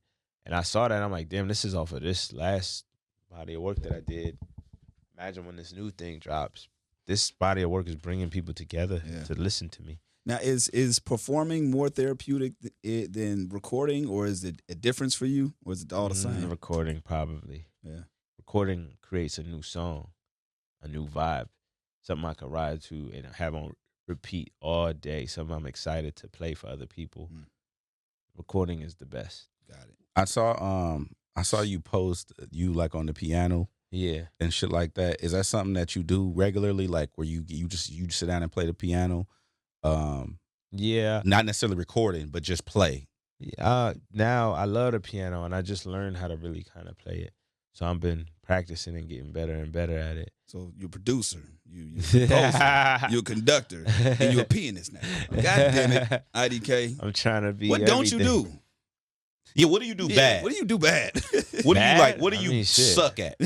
and I saw that, and I'm like, damn, this is off of this last body of work that I did. Imagine when this new thing drops. This body of work is bringing people together to listen to me. Now, is performing more therapeutic than recording, or is it a difference for you, or is it all the same? Recording, probably. Yeah. Recording creates a new song, a new vibe, something I could ride to and have on repeat all day, something I'm excited to play for other people. Recording is the best. Got it. I saw you post you like on the piano. Yeah. And shit like that. Is that something that you do regularly, like where you just sit down and play the piano? Yeah. Not necessarily recording, but just play. Now I love the piano, and I just learned how to really kind of play it. So I've been practicing and getting better and better at it. So you're a producer, you're a composer, you're a conductor, and you're a pianist now. God damn it, IDK. I'm trying to be. What don't you do? Yeah, what do you do bad? What do you do bad? What do you like? What do I you mean, shit. suck at?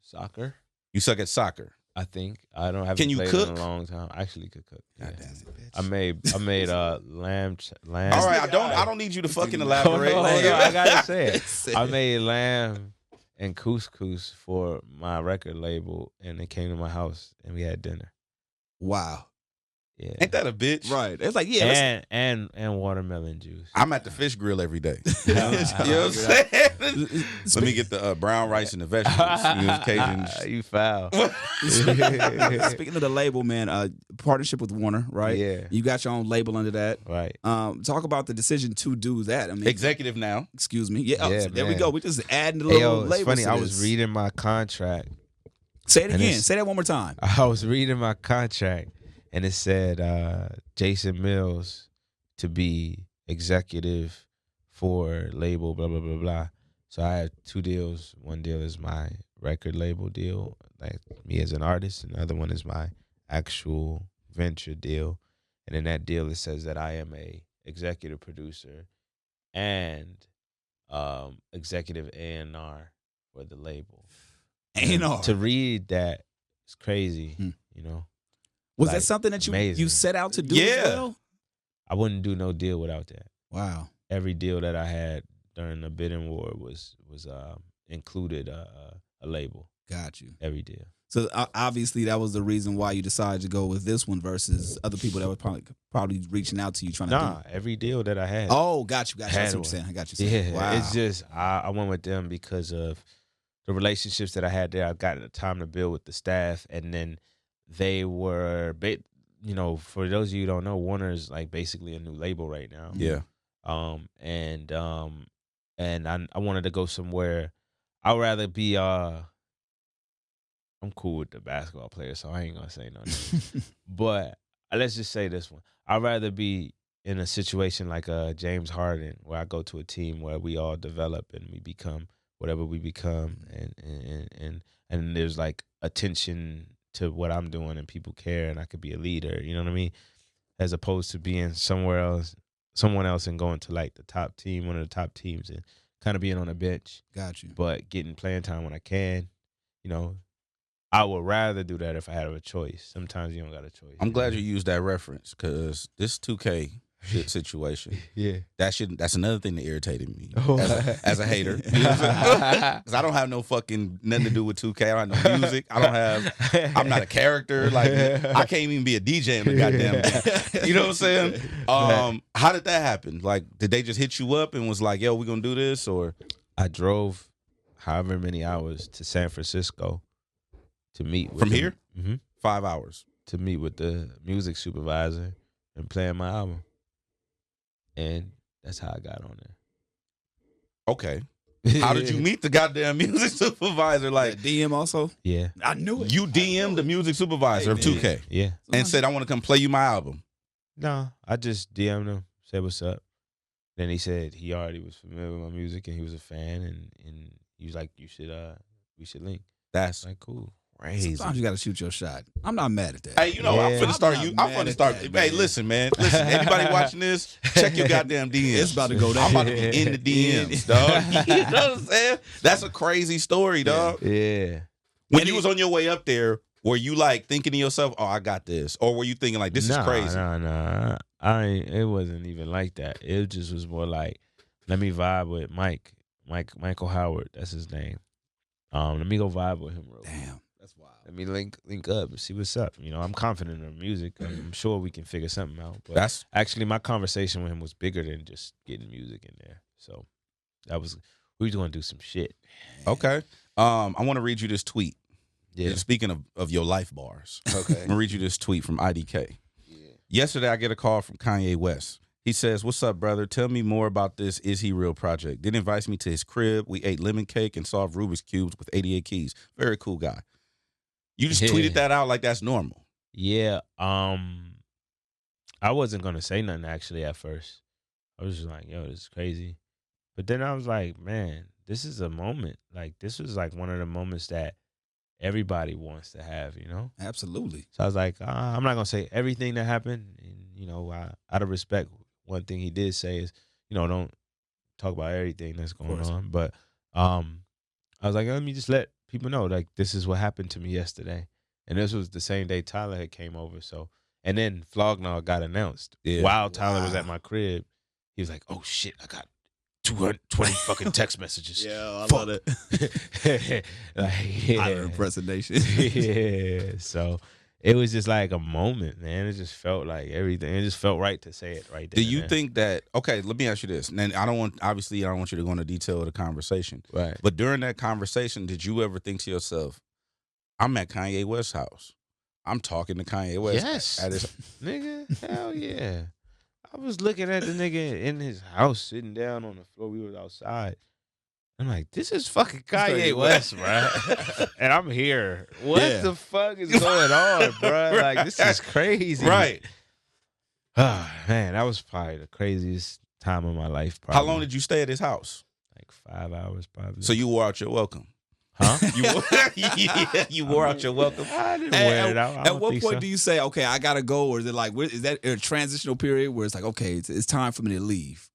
Soccer. You suck at soccer. I think I don't have. Can you played cook? in a long time. I actually could cook. Yeah. God damn it, bitch. I made lamb. All right, I don't need you to fucking elaborate. Hold on, man. I gotta say it. I made lamb and couscous for my record label, and they came to my house and we had dinner. Wow. Yeah, Ain't that a bitch? Right. It's like, yeah. and watermelon juice. I'm at the fish grill every day. You know Let's- what I'm saying? Let me get the brown rice and the vegetables. You know, Cajun. You foul. Speaking of the label, man, partnership with Warner, right? Yeah. You got your own label under that. Right. Talk about the decision to do that. I mean, Executive now. excuse me. Yeah. Yeah, So there we man. go. We just adding the Hey, little yo, it's labels. funny. to I was this. reading my contract. Say it and again. it's- Say that one more time. I was reading my contract, and it said Jason Mills to be executive for label, blah, blah, blah, blah. So I have two deals. One deal is my record label deal, like me as an artist, and the other one is my actual venture deal. And in that deal, it says that I am a executive producer and executive A&R for the label. A&R. To read that, it's crazy, Hmm. you know. Was like, that something that you amazing. set out to do Yeah. as well? I wouldn't do no deal without that. Wow. Every deal that I had during the bidding war was included a label. Got you. Every deal. So obviously that was the reason why you decided to go with this one versus other people that were probably reaching out to you trying to Nah, every deal that I had. Oh, got you. That's Had what you're one. saying. I got you. Yeah, Saying. Wow. it's just I went with them because of the relationships that I had there. I got the time to build with the staff, and then they were, you know, for those of you who don't know, Warner is like basically a new label right now. Yeah. And I wanted to go somewhere. I'd rather be I'm cool with the basketball players, so I ain't gonna say nothing. But let's just say this one. I'd rather be in a situation like James Harden, where I go to a team where we all develop and we become whatever we become, and there's like attention to what I'm doing and people care and I could be a leader. You know what I mean? As opposed to being someone else, and going to like the top team, one of the top teams, and kind of being on a bench, Got you. but getting playing time when I can. You know, I would rather do that if I had a choice. Sometimes you don't got a choice. I'm glad you used that reference because this 2K shit situation, Yeah. that's another thing that irritated me Oh. as a hater. Because I don't have no fucking nothing to do with 2K. I don't have no music. I'm not a character. Like I can't even be a DJ in the goddamn game. You know what I'm saying? How did that happen? Like, did they just hit you up and was like, yo, we gonna do this? Or I drove however many hours to San Francisco to meet with from here? Mm-hmm. 5 hours. To meet with the music supervisor and playing my album. And that's how I got on Okay. there. How did you meet the goddamn music supervisor? Like, DM also? Yeah. I knew it. you DM'd the music supervisor of Hey, man. 2K Yeah. and said, I want to come play you my album. No, I just DM'd him, said what's up. Then he said he already was familiar with my music and he was a fan, and he was like, we should link. That's Like, cool. crazy. Sometimes you got to shoot your shot. I'm not mad at that. Hey, you know, I'm Yeah. finna start. I'm I'm not mad finna at start. that, Hey, man. listen, man. Listen, anybody watching this, check your goddamn DMs. It's about to go down. I'm about to be in the DMs, dog. You know what I'm saying? That's a crazy story, dog. Yeah. When you was on your way up there, were you like thinking to yourself, "Oh, I got this," or were you thinking like, "This is crazy"? Nah. It wasn't even like that. It just was more like, let me vibe with Michael Howard. That's his name. Let me go vibe with him real quick. Damn. That's wild. Let me link up and see what's up. You know, I'm confident in the music. I'm sure we can figure something out. But That's actually, my conversation with him was bigger than just getting music in there. So we was gonna do some shit. okay. I want to read you this tweet. Yeah. Speaking of your life bars, Okay. I'm gonna read you this tweet from IDK. Yesterday, I get a call from Kanye West. He says, "What's up, brother? Tell me more about this Is He Real project." Then invites me to his crib. We ate lemon cake and solved Rubik's Cubes with 88 keys. Very cool guy. You just Yeah. tweeted that out like that's normal. Yeah. I wasn't gonna say nothing actually at first. I was just like, yo, this is crazy. But then I was like, man, this is a moment. Like, this was like one of the moments that everybody wants to have, you know? Absolutely. So I was like, I'm not gonna say everything that happened. And, you know, out of respect, one thing he did say is, you know, don't talk about everything that's going on. But I was like, let me just let people know, like, this is what happened to me yesterday. And this was the same day Tyler had came over. So, and then Flognaw got announced. Yeah. While Tyler was at my crib, he was like, "Oh shit, I got 220 fucking text messages." Yeah, I Fuck. love it. Like, yeah. Tyler impersonation. Yeah. So it was just like a moment, man. It just felt like everything. It just felt right to say it right there. Do you think that? Okay, let me ask you this. And I don't want you to go into detail of the conversation. Right. But during that conversation, did you ever think to yourself, "I'm at Kanye West's house. I'm talking to Kanye West." Yes. At his, Nigga, hell yeah. I was looking at the nigga in his house sitting down on the floor. We was outside. I'm like, this is fucking Kanye West, bro. And I'm here. What the fuck is going on, bro? Like, this is crazy. right. Oh, man, that was probably the craziest time of my life. Probably. How long did you stay at his house? Like 5 hours, probably. So you wore out your welcome. Huh? You wore out your welcome. I didn't wear it out. At what point do you say, okay, I gotta go, or is it like, is that a transitional period where it's like, okay, it's time for me to leave?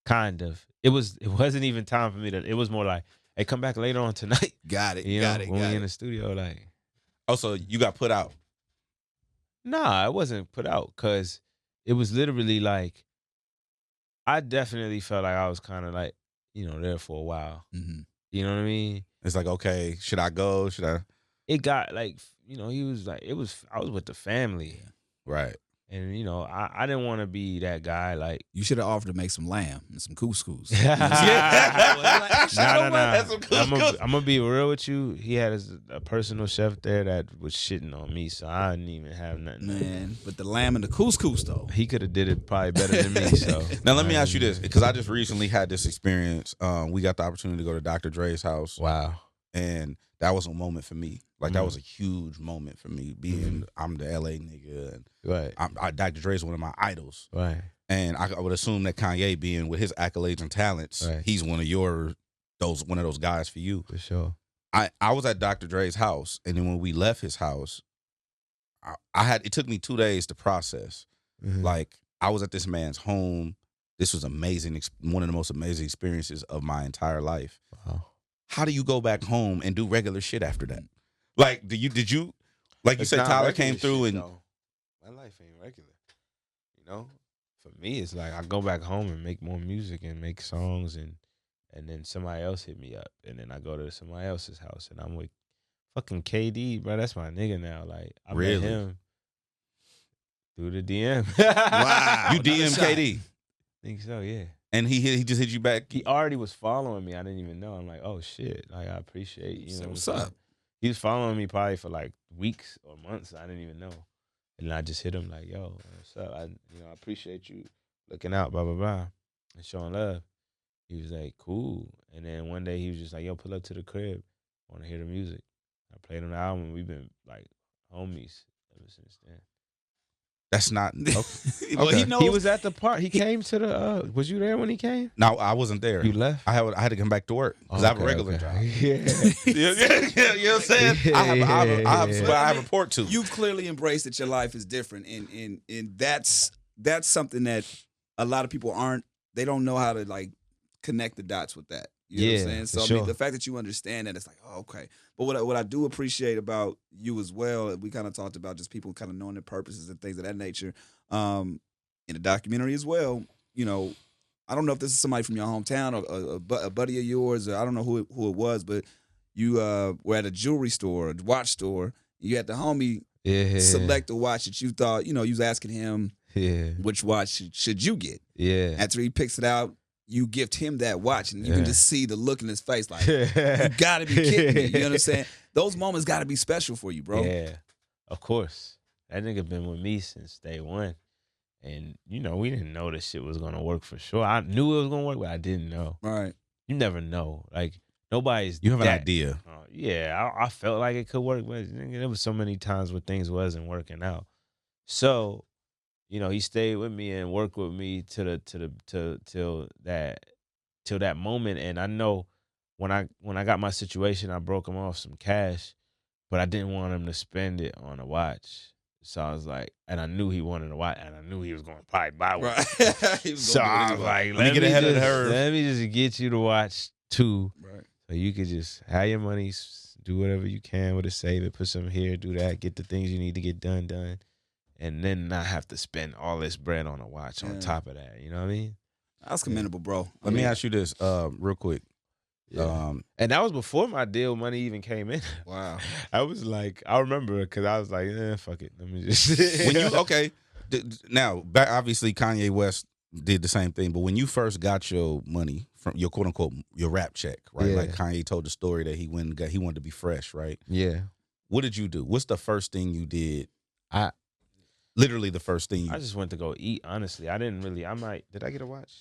Kind of. It wasn't even time for me to. It was more like, hey, come back later on tonight. Got it. You got know, it. when got we it. in the studio, like. Oh, so you got put out. Nah, it wasn't put out because it was literally like, I definitely felt like I was kind of like, there for a while. Mm-hmm. You know what I mean? It's like, okay, should I go? Should I? It got like, he was like, I was with the family. Right. And, I didn't want to be that guy. Like, You should have offered to make some lamb and some couscous. Nah. That's some couscous. I'm gonna be real with you. He had a personal chef there that was shitting on me, so I didn't even have nothing. Man, but the lamb and the couscous though. He could have did it probably better than me. So Now let me ask you this, because I just recently had this experience. We got the opportunity to go to Dr. Dre's house. Wow. And that was a moment for me. Like that was a huge moment for me. Being I'm the LA nigga, and Right. Dr. Dre is one of my idols. Right. And I would assume that Kanye, being with his accolades and talents, Right. he's one of those guys for you. For sure. I was at Dr. Dre's house, and then when we left his house, it took me 2 days to process. Mhm. Like, I was at this man's home. This was amazing, one of the most amazing experiences of my entire life. Wow. How do you go back home and do regular shit after that? Like, did you like you It's said, not Tyler regular came through shit, and though. My life ain't regular. For me, it's like I go back home and make more music and make songs, and then somebody else hit me up, and then I go to somebody else's house, and I'm with fucking KD, bro. That's my nigga now. Like, I Really? met him through the DM. Wow. you DM Another shot. KD, Think so, yeah. and he just hit you back. He already was following me. I didn't even know. I'm like, oh shit. Like, I appreciate you. So Know what's what I'm up? saying? He was following me probably for like weeks or months. I didn't even know. And I just hit him like, yo, what's up? I appreciate you looking out, blah, blah, blah, and showing love. He was like, cool. And then one day he was just like, yo, pull up to the crib. I want to hear the music. I played him the album. We've been like homies ever since then. That's not. Well, Okay. he knows. He was at the park. He came to the, was you there when he came? No, I wasn't there. You left? I had to come back to work because I have a regular job. Yeah. You know what I'm saying? I have a report to. You've clearly embraced that your life is different, and that's something that a lot of people they don't know how to like connect the dots with that. You know what I'm saying? So for I mean, sure. the fact that you understand that, it's like, oh, okay. But what I do appreciate about you as well, we kind of talked about just people kind of knowing their purposes and things of that nature. In the documentary as well, I don't know if this is somebody from your hometown or a buddy of yours, or I don't know who it was, but you were at a jewelry store, a watch store. You had the homie select a watch that you thought, you was asking him which watch should you get. Yeah. After he picks it out, you gift him that watch, and you can just see the look in his face like, you gotta be kidding me. You know what I'm saying? Those moments gotta be special for you, bro. Yeah, of course. That nigga been with me since day one. And, we didn't know this shit was going to work for sure. I knew it was going to work, but I didn't know. Right. You never know. Like, nobody's You have an that- idea. Yeah, I felt like it could work, but nigga, there was so many times where things wasn't working out. So, he stayed with me and worked with me till that moment. And I know when I got my situation, I broke him off some cash, but I didn't want him to spend it on a watch. So I was like, and I knew he wanted a watch, and I knew he was going to probably buy one. Right. So I was like, Let me get ahead of the curve. Let me just get you to watch 2. Right. So you could just have your money, do whatever you can with it, save it, put some here, do that, get the things you need to get done, and then not have to spend all this bread on a watch on top of that. You know what I mean? That's commendable, bro. Let me ask you this, real quick. Yeah. And that was before my deal money even came in. Wow. I was like, I remember because I was like, fuck it. Let me just. When you now, obviously Kanye West did the same thing, but when you first got your money from your quote unquote your rap check, right? Yeah. Like Kanye told the story that he went and he wanted to be fresh, right? Yeah. What did you do? What's the first thing you did? I Literally the first thing. just went to go eat. Honestly, I didn't really. Did I get a watch?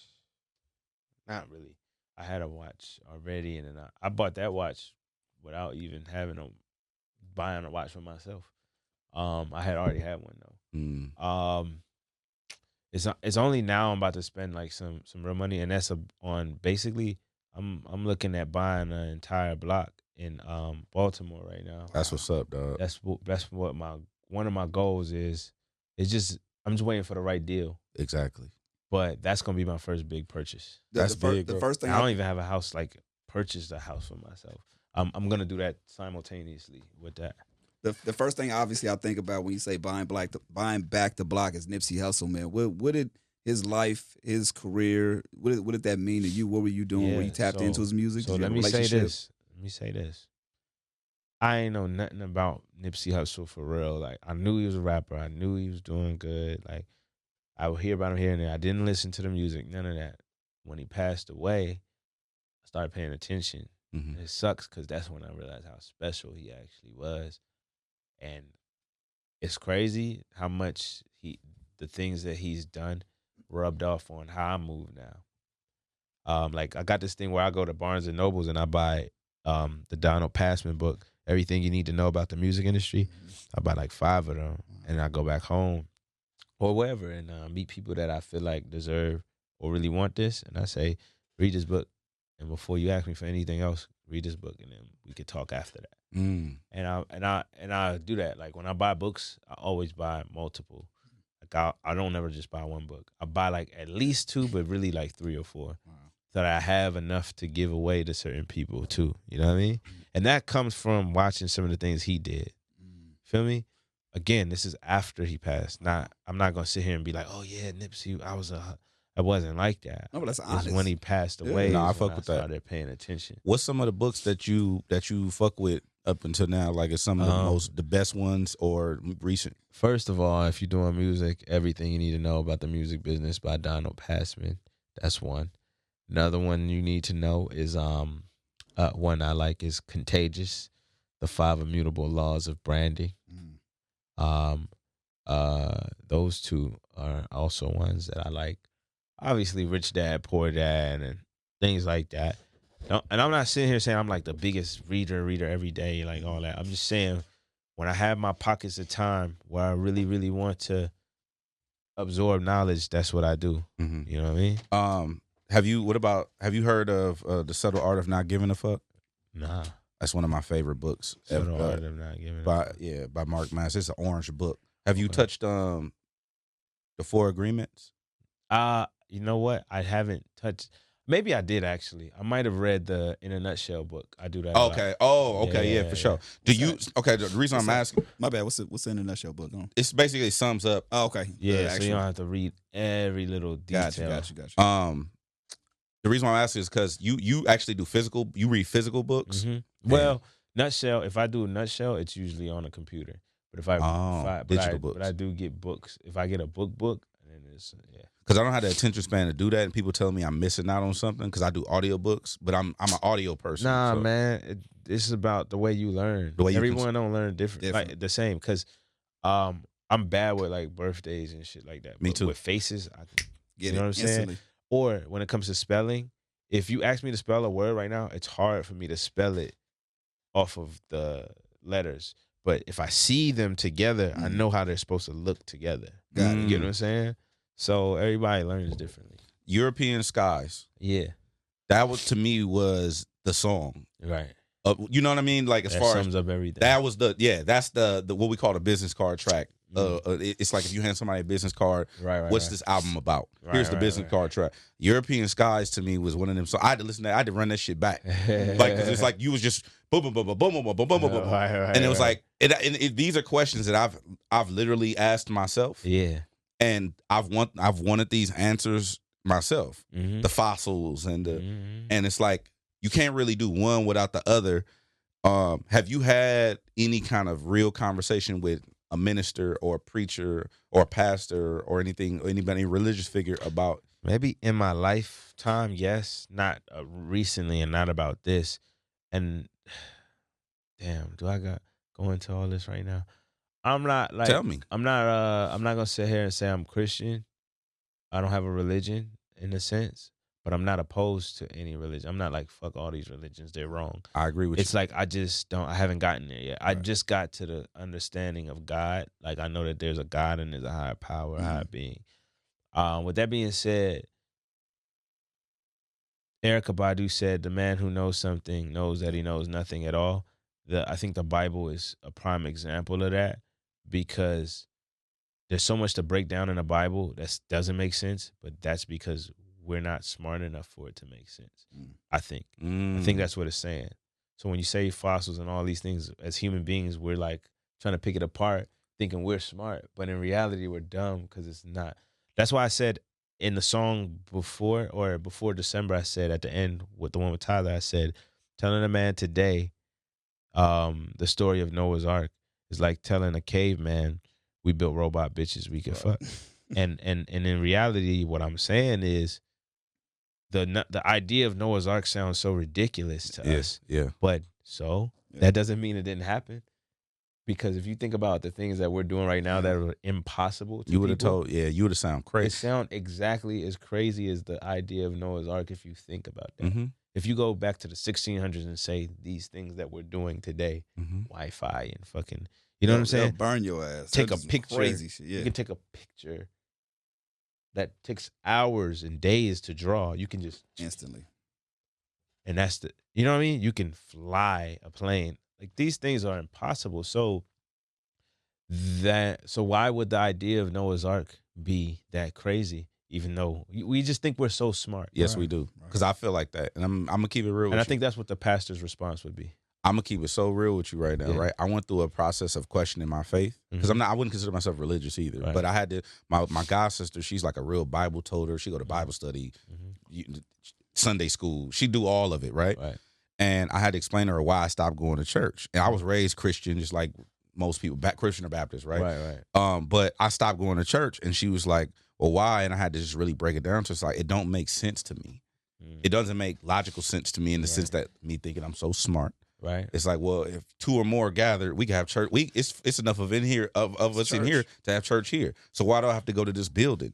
Not really. I had a watch already, and then I bought that watch without even buying a watch for myself. I had already had one though. It's only now I'm about to spend like some real money, and that's on basically I'm looking at buying an entire block in Baltimore right now. That's what's up, dog. That's what one of my goals is. It's just I'm just waiting for the right deal. Exactly. But that's gonna be my first big purchase. That's big. The first thing I don't even have a house, like purchased a house for myself. I'm gonna do that simultaneously with that. The first thing obviously I think about when you say buying back the block is Nipsey Hussle, man. What did his life, his career, what did that mean to you? What were you doing when you tapped into his music? So let me say this. I ain't know nothing about Nipsey Hussle for real. Like I knew he was a rapper. I knew he was doing good. Like I would hear about him here and there. I didn't listen to the music, none of that. When he passed away, I started paying attention. Mm-hmm. It sucks because that's when I realized how special he actually was. And it's crazy how much the things that he's done rubbed off on how I move now. Like I got this thing where I go to Barnes and Nobles and I buy the Donald Passman book, Everything You Need to Know About the Music Industry. I buy like 5 of them and I go back home or wherever and meet people that I feel like deserve or really want this. And I say, read this book. And before you ask me for anything else, read this book and then we could talk after that. And I do that. Like when I buy books, I always buy multiple. Like I don't ever just buy one book. I buy like at least 2, but really like 3 or 4. Wow. So that I have enough to give away to certain people too. You know what I mean? And that comes from watching some of the things he did. Feel me? Again, this is after he passed. I'm not gonna sit here and be like, oh yeah, Nipsey, I wasn't like that. No, but that's honest. It's when he passed away. No, I fuck fuck with that. Started paying attention. What's some of the books that you fuck with up until now? Like, is some of the best ones or recent? First of all, if you're doing music, Everything You Need to Know About the Music Business by Donald Passman. That's one. Another one you need to know is one I like is Contagious, The 5 Immutable Laws of Branding. Those 2 are also ones that I like. Obviously, Rich Dad, Poor Dad, and things like that. And I'm not sitting here saying I'm like the biggest reader every day, like all that. I'm just saying when I have my pockets of time where I really, really want to absorb knowledge, that's what I do. Mm-hmm. You know what I mean? Have you heard of The Subtle Art of Not Giving a Fuck? Nah. That's one of my favorite books. Subtle Art of Not Giving a Fuck. By Mark Mass. It's an orange book. Have you touched The 4 Agreements? You know what? I haven't touched. Maybe I did actually. I might have read the In a Nutshell book. I do that. Okay. Yeah, for sure. The reason I'm asking, my bad. What's In a Nutshell book on? it's basically sums up. Oh, okay. Yeah, so you don't have to read every little detail. Got you. The reason why I'm asking is because you actually do physical. You read physical books. Mm-hmm. Well, Nutshell. If I do a Nutshell, it's usually on a computer. But if I digital books. But I do get books. If I get a book, then it's Because I don't have the attention span to do that, and people tell me I'm missing out on something because I do audiobooks, but I'm an audio person. Nah, so. Man, it's about the way you learn. The way everyone don't learn different. Like the same. Because I'm bad with like birthdays and shit like that. Me too. With faces, I can get you know what I'm saying. Or when it comes to spelling, if you ask me to spell a word right now, it's hard for me to spell it off of the letters. But if I see them together, I know how they're supposed to look together. You get what I'm saying? So everybody learns differently. European Skies. Yeah. That was, to me, was the song. Right. You know what I mean? Like, as that far sums as up everything. That was that's the what we call the business card track. It's like if you hand somebody a business card, what's this album about? Here's the business card track. European Skies to me was one of them. So I had to listen to that. I had to run that shit back. Like, cause it's like you was just boom, boom, boom, boom, boom, boom, boom, boom, boom, boom, boom. Right, And it was like, these are questions that I've literally asked myself. Yeah. And I've wanted these answers myself. Mm-hmm. The fossils and the Mm-hmm. and it's like you can't really do one without the other. Have you had any kind of real conversation with a minister or a preacher or a pastor or anything, or anybody, religious figure about? Maybe in my lifetime, yes. Not recently, and not about this. And damn, do I go into all this right now? I'm not like. Tell me. I'm not. I'm not gonna sit here and say I'm Christian. I don't have a religion in a sense, but I'm not opposed to any religion. I'm not like fuck all these religions. They're wrong. I agree with It's you. like I just don't. I haven't gotten there yet. I Right. just got to the understanding of God. Like I know that there's a God and there's a higher power, a higher being. With that being said, Erykah Badu said, "The man who knows something knows that he knows nothing at all." I think the Bible is a prime example of that, because there's so much to break down in the Bible that doesn't make sense, but that's because we're not smart enough for it to make sense. I think. I think that's what it's saying. So when you say fossils and all these things, as human beings, we're like trying to pick it apart, thinking we're smart, but in reality, we're dumb because it's not. That's why I said in the song before December, I said at the end with the one with Tyler, I said, telling a man today, the story of Noah's Ark is like telling a caveman, we built robot bitches we could fuck. And in reality, what I'm saying is the idea of Noah's Ark sounds so ridiculous to us. Yeah. But that doesn't mean it didn't happen. Because if you think about the things that we're doing right now that are impossible to You would have people, told, you would have sound crazy. it sound exactly as crazy as the idea of Noah's Ark if you think about that. Mm-hmm. If you go back to the 1600s and say these things that we're doing today, Wi-Fi and fucking, you know what I'm saying? They'll burn your ass. Take That's a picture. Crazy shit. Yeah. You can take a picture that takes hours and days to draw. You can just Instantly. and that's you know what I mean? You can fly a plane. Like these things are impossible. So why would the idea of Noah's Ark be that crazy? Even though we just think we're so smart. Yes, we do. Because I feel like that. And I'm gonna keep it real with And I you. think that's what the pastor's response would be. I'm gonna keep it so real with you right now, Yeah. right? I went through a process of questioning my faith because I wouldn't consider myself religious either. Right. But I had to. My god sister, she's like a real Bible toter. She go to Bible study, Sunday school. She do all of it, right? Right. And I had to explain to her why I stopped going to church. And I was raised Christian, just like most people, Christian or Baptist, right? Right. But I stopped going to church, and she was like, "Well, why?" And I had to just really break it down to, it's like, it don't make sense to me. It doesn't make logical sense to me in the sense that me thinking I'm so smart. Right. It's like, well, if two or more gathered, we can have church. It's enough of in here of us in here to have church here. So why do I have to go to this building?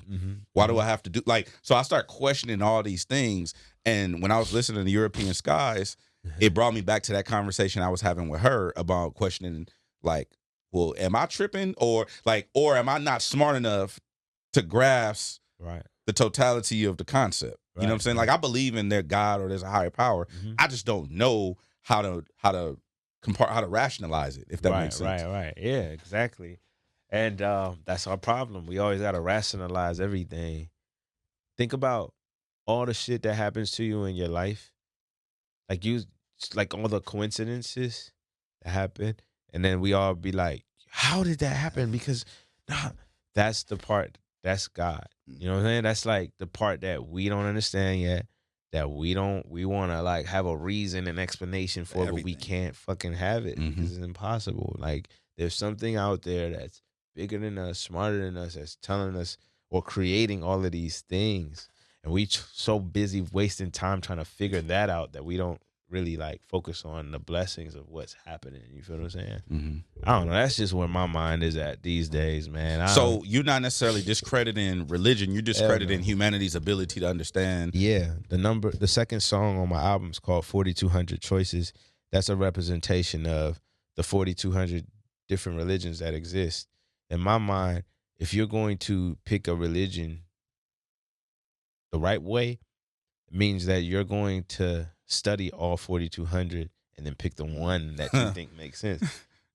Why do I have to do so I start questioning all these things. And when I was listening to European Skies, it brought me back to that conversation I was having with her about questioning, like, well, am I tripping or am I not smart enough to grasp the totality of the concept? You know what I'm saying? Like, I believe in their God or there's a higher power. I just don't know how to rationalize it, if that makes sense. Right. Yeah, exactly. And that's our problem. We always gotta rationalize everything. Think about all the shit that happens to you in your life. Like all the coincidences that happen, and then we all be like, how did that happen? Because that's the part, that's God. You know what I'm saying? That's like the part that we don't understand yet. That we want to like have a reason and explanation for, but we can't fucking have it because it's impossible. Like there's something out there that's bigger than us, smarter than us, that's telling us or creating all of these things, and we so busy wasting time trying to figure that out that we don't really like focus on the blessings of what's happening. You feel what I'm saying? I don't know. That's just where my mind is at these days, man. So you're not necessarily discrediting religion. You're discrediting humanity's ability to understand. Yeah. The second song on my album is called 4,200 Choices. That's a representation of the 4,200 different religions that exist. In my mind, if you're going to pick a religion the right way, it means that you're going to study all 4,200 and then pick the one that you think makes sense.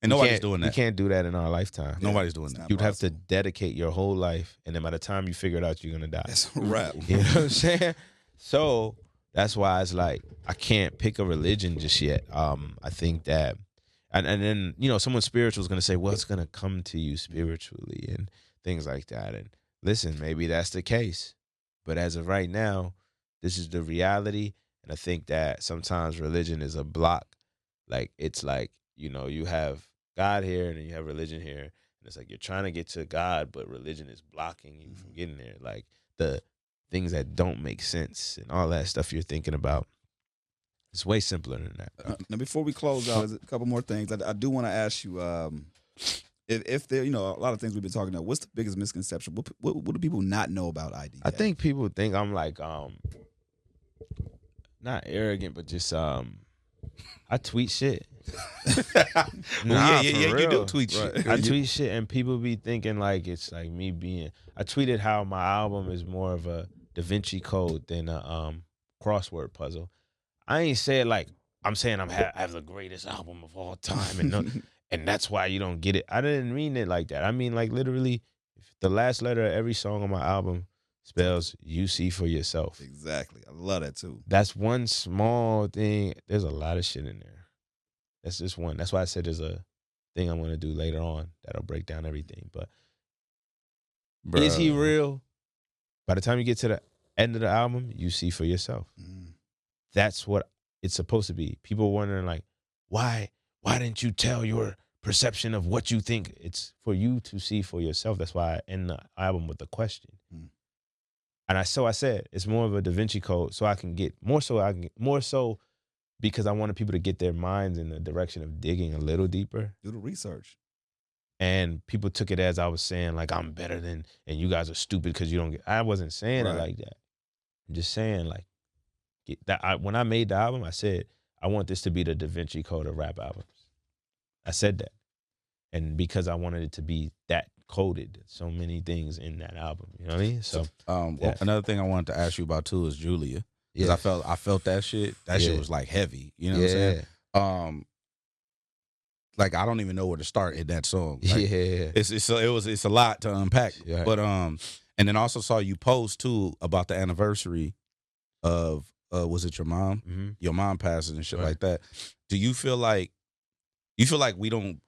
And nobody's doing that. You can't do that in our lifetime. Nobody's doing that. You'd have to dedicate your whole life, and then by the time you figure it out, you're going to die. That's a wrap. You know what I'm saying? So That's why it's like I can't pick a religion just yet. I think that, and then someone spiritual is gonna say, "What's gonna come to you spiritually?" and things like that. And listen, maybe that's the case, but as of right now, this is the reality. And I think that sometimes religion is a block. Like it's like you have God here and then you have religion here, and it's like you're trying to get to God, but religion is blocking you from getting there. Like the things that don't make sense and all that stuff you're thinking about. It's way simpler than that. Now, before we close out, there's a couple more things. I do want to ask you, if there, a lot of things we've been talking about. What's the biggest misconception? What do people not know about IDK? I think people think I'm like, not arrogant, but just I tweet shit. Yeah, for you real. do tweet shit. I tweet shit, and people be thinking like it's like me being. I tweeted how my album is more of a Da Vinci Code than a crossword puzzle. I ain't say it like I'm saying I have the greatest album of all time, and that's why you don't get it. I didn't mean it like that. I mean like literally, the last letter of every song on my album spells "you see for yourself." Exactly. I love that too. That's one small thing. There's a lot of shit in there. That's just one. That's why I said there's a thing I'm going to do later on that'll break down everything. But is he real? By the time you get to the end of the album, you see for yourself. That's what it's supposed to be. People wondering like, why didn't you tell your perception of what you think? It's for you to see for yourself. That's why I end the album with a question. And I said it's more of a Da Vinci Code, so I can get more so because I wanted people to get their minds in the direction of digging a little deeper. Do the research. And people took it as I was saying like I'm better than, and you guys are stupid because you don't get. I wasn't saying it like that. I'm just saying like when I made the album, I said I want this to be the Da Vinci Code of rap albums. I said that, and because I wanted it to be that coded, so many things in that album. You know what I mean? So, another thing I wanted to ask you about too is Julia, because I felt that shit. That shit was like heavy. You know what I'm saying? Like I don't even know where to start in that song. Like, it's a lot to unpack. Yeah. But and then also saw you post too about the anniversary of was it your mom? Mm-hmm. Your mom passing and shit like that. Do you feel like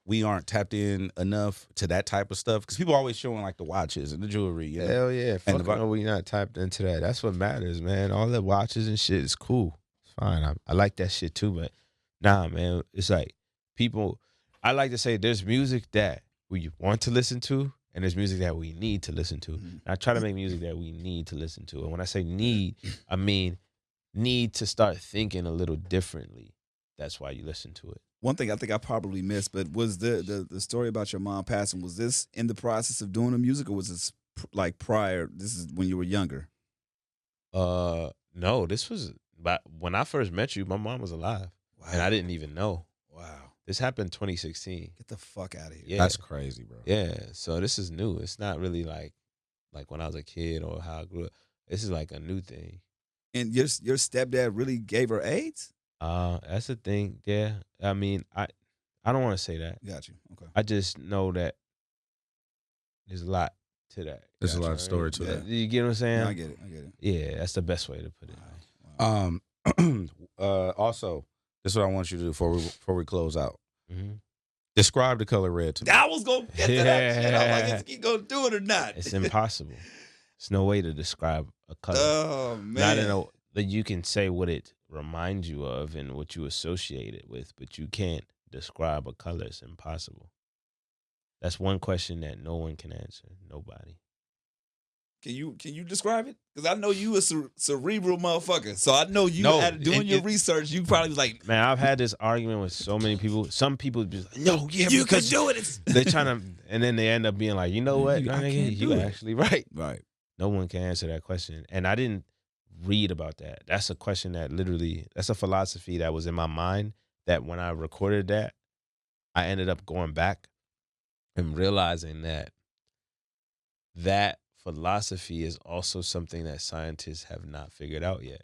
we aren't tapped in enough to that type of stuff? Because people are always showing like the watches and the jewelry. You know? Hell yeah. And Fuck no, we not tapped into that. That's what matters, man. All the watches and shit is cool. It's fine. I like that shit too, but nah, man. It's like people, I like to say there's music that we want to listen to and there's music that we need to listen to. And I try to make music that we need to listen to. And when I say need, I mean need to start thinking a little differently. That's why you listen to it. One thing I think I probably missed, but was the story about your mom passing, was this in the process of doing the music, or was this like prior? This is when you were younger? No, this was when I first met you, my mom was alive. Wow. And I didn't even know. Wow. This happened 2016. Get the fuck out of here. Yeah. That's crazy, bro. Yeah. So this is new. It's not really like when I was a kid or how I grew up. This is like a new thing. And your stepdad really gave her AIDS? That's the thing. Yeah. I mean, I don't want to say that. Got you. Okay. I just know that there's a lot to that. There's a lot of story to that. You get what I'm saying? No, I get it. Yeah, that's the best way to put it. Wow. Also, this is what I want you to do before we close out. Mm-hmm. Describe the color red to me. I was gonna get to that shit. I'm like, is he gonna do it or not? It's impossible. There's no way to describe a color. Oh man. Not in a that you can say what it reminds you of and what you associate it with, but you can't describe a color. It's impossible. That's one question that no one can answer. Nobody. Can you describe it? Because I know you a cerebral motherfucker. So I know you doing your research. You probably was like, man, I've had this argument with so many people. Some people be like, no, yeah, you because can do it. they're trying to, and then they end up being like, you know what? You actually right. Right. No one can answer that question. And I didn't read about that. That's a question that literally, that's a philosophy that was in my mind that when I recorded that, I ended up going back and realizing that philosophy is also something that scientists have not figured out yet.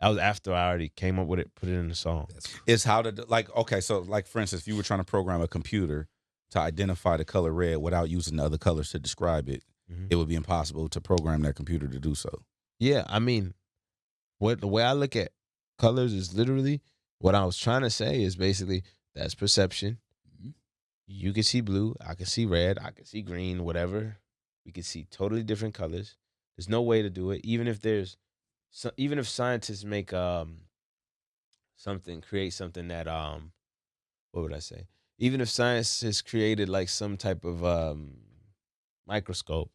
That was after I already came up with it, put it in the song. It's how to, like, okay, so like for instance, if you were trying to program a computer to identify the color red without using the other colors to describe it, it would be impossible to program that computer to do so. Yeah, I mean, the way I look at colors is literally what I was trying to say is basically that's perception. Mhm. You can see blue, I can see red, I can see green, whatever. We can see totally different colors. There's no way to do it, even if scientists make create something that what would I say? Even if science has created like some type of microscope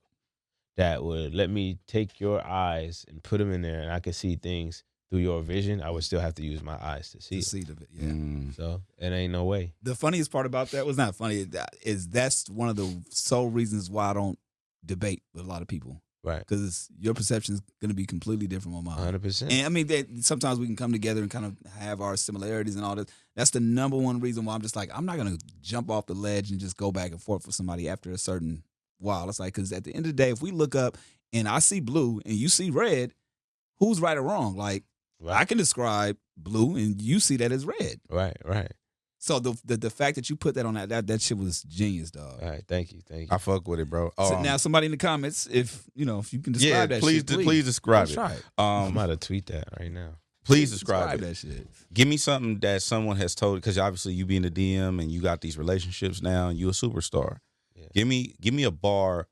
that would let me take your eyes and put them in there and I could see things through your vision, I would still have to use my eyes to see The it. seed of it, yeah. So it ain't no way. The funniest part about that was not funny. That's one of the sole reasons why I don't debate with a lot of people. Right. Because your perception is going to be completely different from mine. 100%. And I mean, sometimes we can come together and kind of have our similarities and all this. That's the number one reason why I'm just like, I'm not going to jump off the ledge and just go back and forth with somebody after a certain while. It's like, because at the end of the day, if we look up and I see blue and you see red, who's right or wrong? Like, I can describe blue and you see that as red. Right. So the fact that you put that on that shit was genius, dog. All right, thank you. I fuck with it, bro. So now somebody in the comments, if you can describe that please, shit, please describe Let's it. try it. I'm about to tweet that right now. Please describe it. that shit. Give me something that someone has told, because obviously you be in the DM and you got these relationships now and you a superstar. Yeah. Give me a bar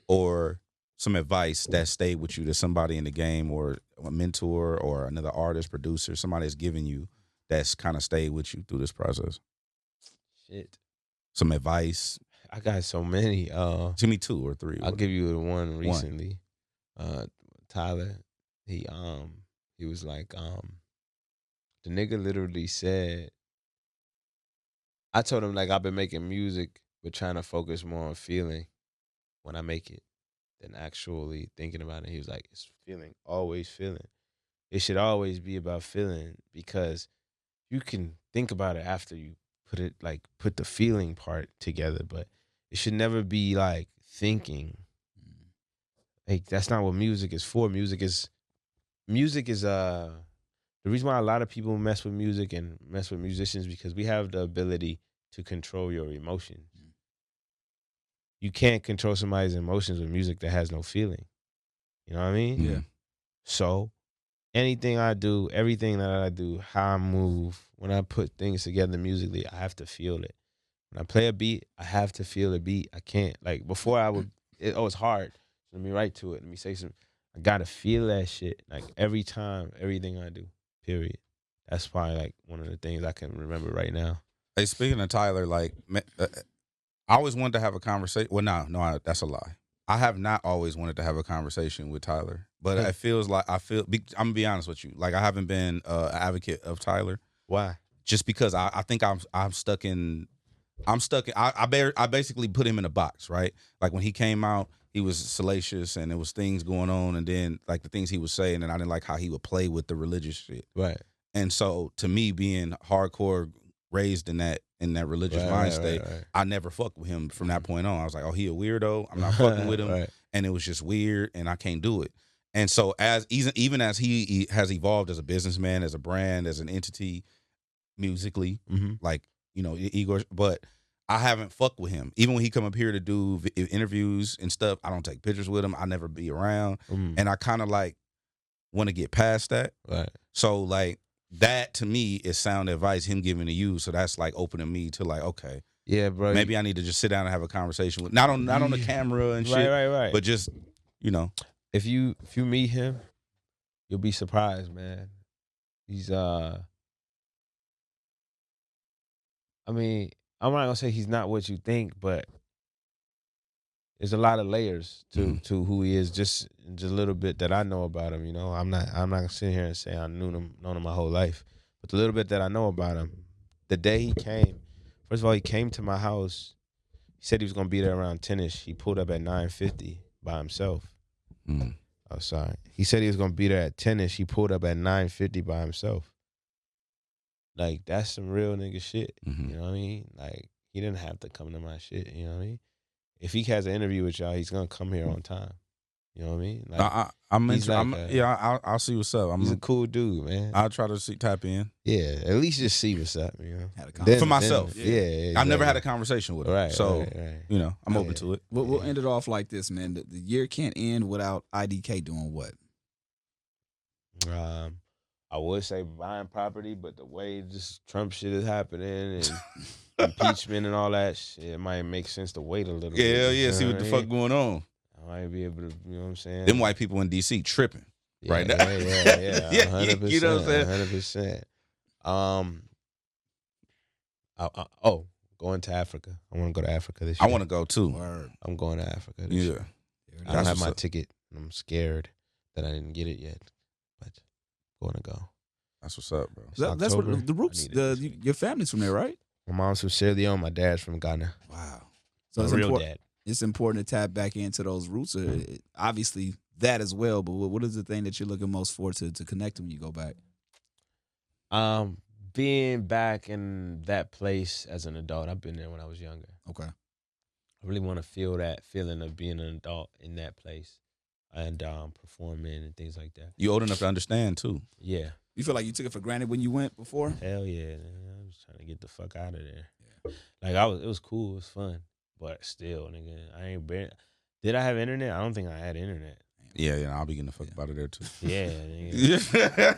or some advice that stayed with you, that somebody in the game or a mentor or another artist, producer, somebody that's given you that's kind of stayed with you through this process. Shit. Some advice. I got so many. Give me 2 or 3. I'll give you the one recently. Tyler, he was like, the nigga literally said, I told him like I've been making music but trying to focus more on feeling when I make it than actually thinking about it. He was like, it's feeling, always feeling. It should always be about feeling, because you can think about it after you put the feeling part together, but it should never be like thinking. Like that's not what music is for. Music is the reason why a lot of people mess with music and mess with musicians, because we have the ability to control your emotions. You can't control somebody's emotions with music that has no feeling. You know what I mean? Yeah. So anything I do, everything that I do, how I move, when I put things together musically, I have to feel it. When I play a beat, I have to feel the beat. I can't, like, before I would, it's hard. Let me write to it. Let me say something. I got to feel that shit, like, every time, everything I do, period. That's probably, like, one of the things I can remember right now. Hey, speaking of Tyler, like, I always wanted to have a conversation. Well, no, that's a lie. I have not always wanted to have a conversation with Tyler, but it feels like I'm gonna be honest with you. Like, I haven't been an advocate of Tyler. Why? Just because I think I'm stuck in. I basically put him in a box, right? Like when he came out, he was salacious and there was things going on, and then like the things he was saying, and I didn't like how he would play with the religious shit. Right. And so to me, being hardcore raised in that religious mind state, I never fucked with him from that point on. I was like, oh, he a weirdo. I'm not fucking with him. Right. And it was just weird, and I can't do it. And so even as he has evolved as a businessman, as a brand, as an entity, musically, like, Igor, but I haven't fucked with him. Even when he come up here to do interviews and stuff, I don't take pictures with him. I never be around. And I kind of like want to get past that. Right. So like that to me is sound advice, him giving to you. So that's like opening me to like, okay, yeah, bro. maybe I need to just sit down and have a conversation with not on the camera and shit, right. but just if you meet him, you'll be surprised, man. He's I mean, I'm not gonna say he's not what you think, but there's a lot of layers to who he is. Just a little bit that I know about him. I'm not gonna sit here and say I known him my whole life, but the little bit that I know about him, the day he came, first of all, he came to my house. He said he was gonna be there around 10ish. He pulled up at 9:50 by himself. Oh, sorry. He said he was gonna be there at 10ish. He pulled up at 9:50 by himself. Like, that's some real nigga shit. You know what I mean? Like, he didn't have to come to my shit. You know what I mean? If he has an interview with y'all, he's gonna come here on time. You know what I mean? Like, I'll see what's up. He's a cool dude, man. I'll try to tap in. Yeah, at least just see what's up. For myself. Yeah, exactly. I've never had a conversation with him, right, so right. I'm open to it. We'll end it off like this, man. The year can't end without IDK doing what? I would say buying property, but the way this Trump shit is happening and impeachment and all that shit, it might make sense to wait a little bit. Yeah, you know see what the fuck going on. I might be able to, you know what I'm saying? Them white people in D.C. tripping right now. Yeah, Yeah, 100%. you know what I'm saying? 100%. Going to Africa. I want to go to Africa this I year. want to go too. Word. I'm going to Africa this Yeah. year. I don't have my ticket, and I'm scared that I didn't get it yet, but going to go. That's what's up, bro. That's what October. the roots. Your family's from there, right? My mom's from Sierra Leone. My dad's from Ghana. Wow. So My it's real important. dad. It's important to tap back into those roots. Obviously, that as well. But what is the thing that you're looking most for to connect when you go back? Being back in that place as an adult. I've been there when I was younger. Okay. I really want to feel that feeling of being an adult in that place and performing and things like that. You old enough to understand too. Yeah. You feel like you took it for granted when you went before? Hell yeah. I was trying to get the fuck out of there. Yeah. Like it was cool. It was fun. But still, nigga, I ain't been. Did I have internet? I don't think I had internet. Yeah, I'll be getting the fuck out of there too. Yeah, nigga.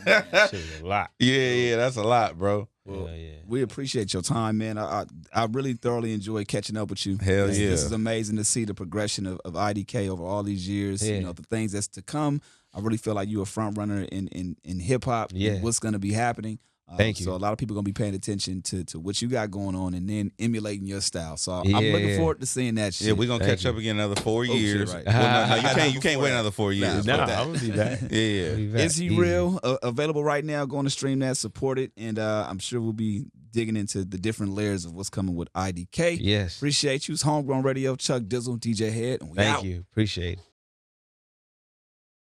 That shit was a lot. Yeah, that's a lot, bro. Hell yeah. We appreciate your time, man. I really thoroughly enjoyed catching up with you. Hell This yeah. is amazing to see the progression of IDK over all these years. Yeah. You know, the things that's to come. I really feel like you're a front runner in hip hop. Yeah. What's going to be happening. Thank you. So a lot of people going to be paying attention to what you got going on and then emulating your style. So I'm Yeah, looking yeah. forward to seeing that shit. Yeah, we're gonna Thank catch up you. again another 4 years. right. Well, no, you can't wait another 4 years. Nah, Nah, that. I'm gonna be back. Yeah. I'll be back. Is He Easy. Real? Available right now. Go on to stream that, support it, and I'm sure we'll be digging into the different layers of what's coming with IDK. Yes. Appreciate you. It's Homegrown Radio, Chuck Dizzle, DJ Head, and we Thank out. you. Appreciate it.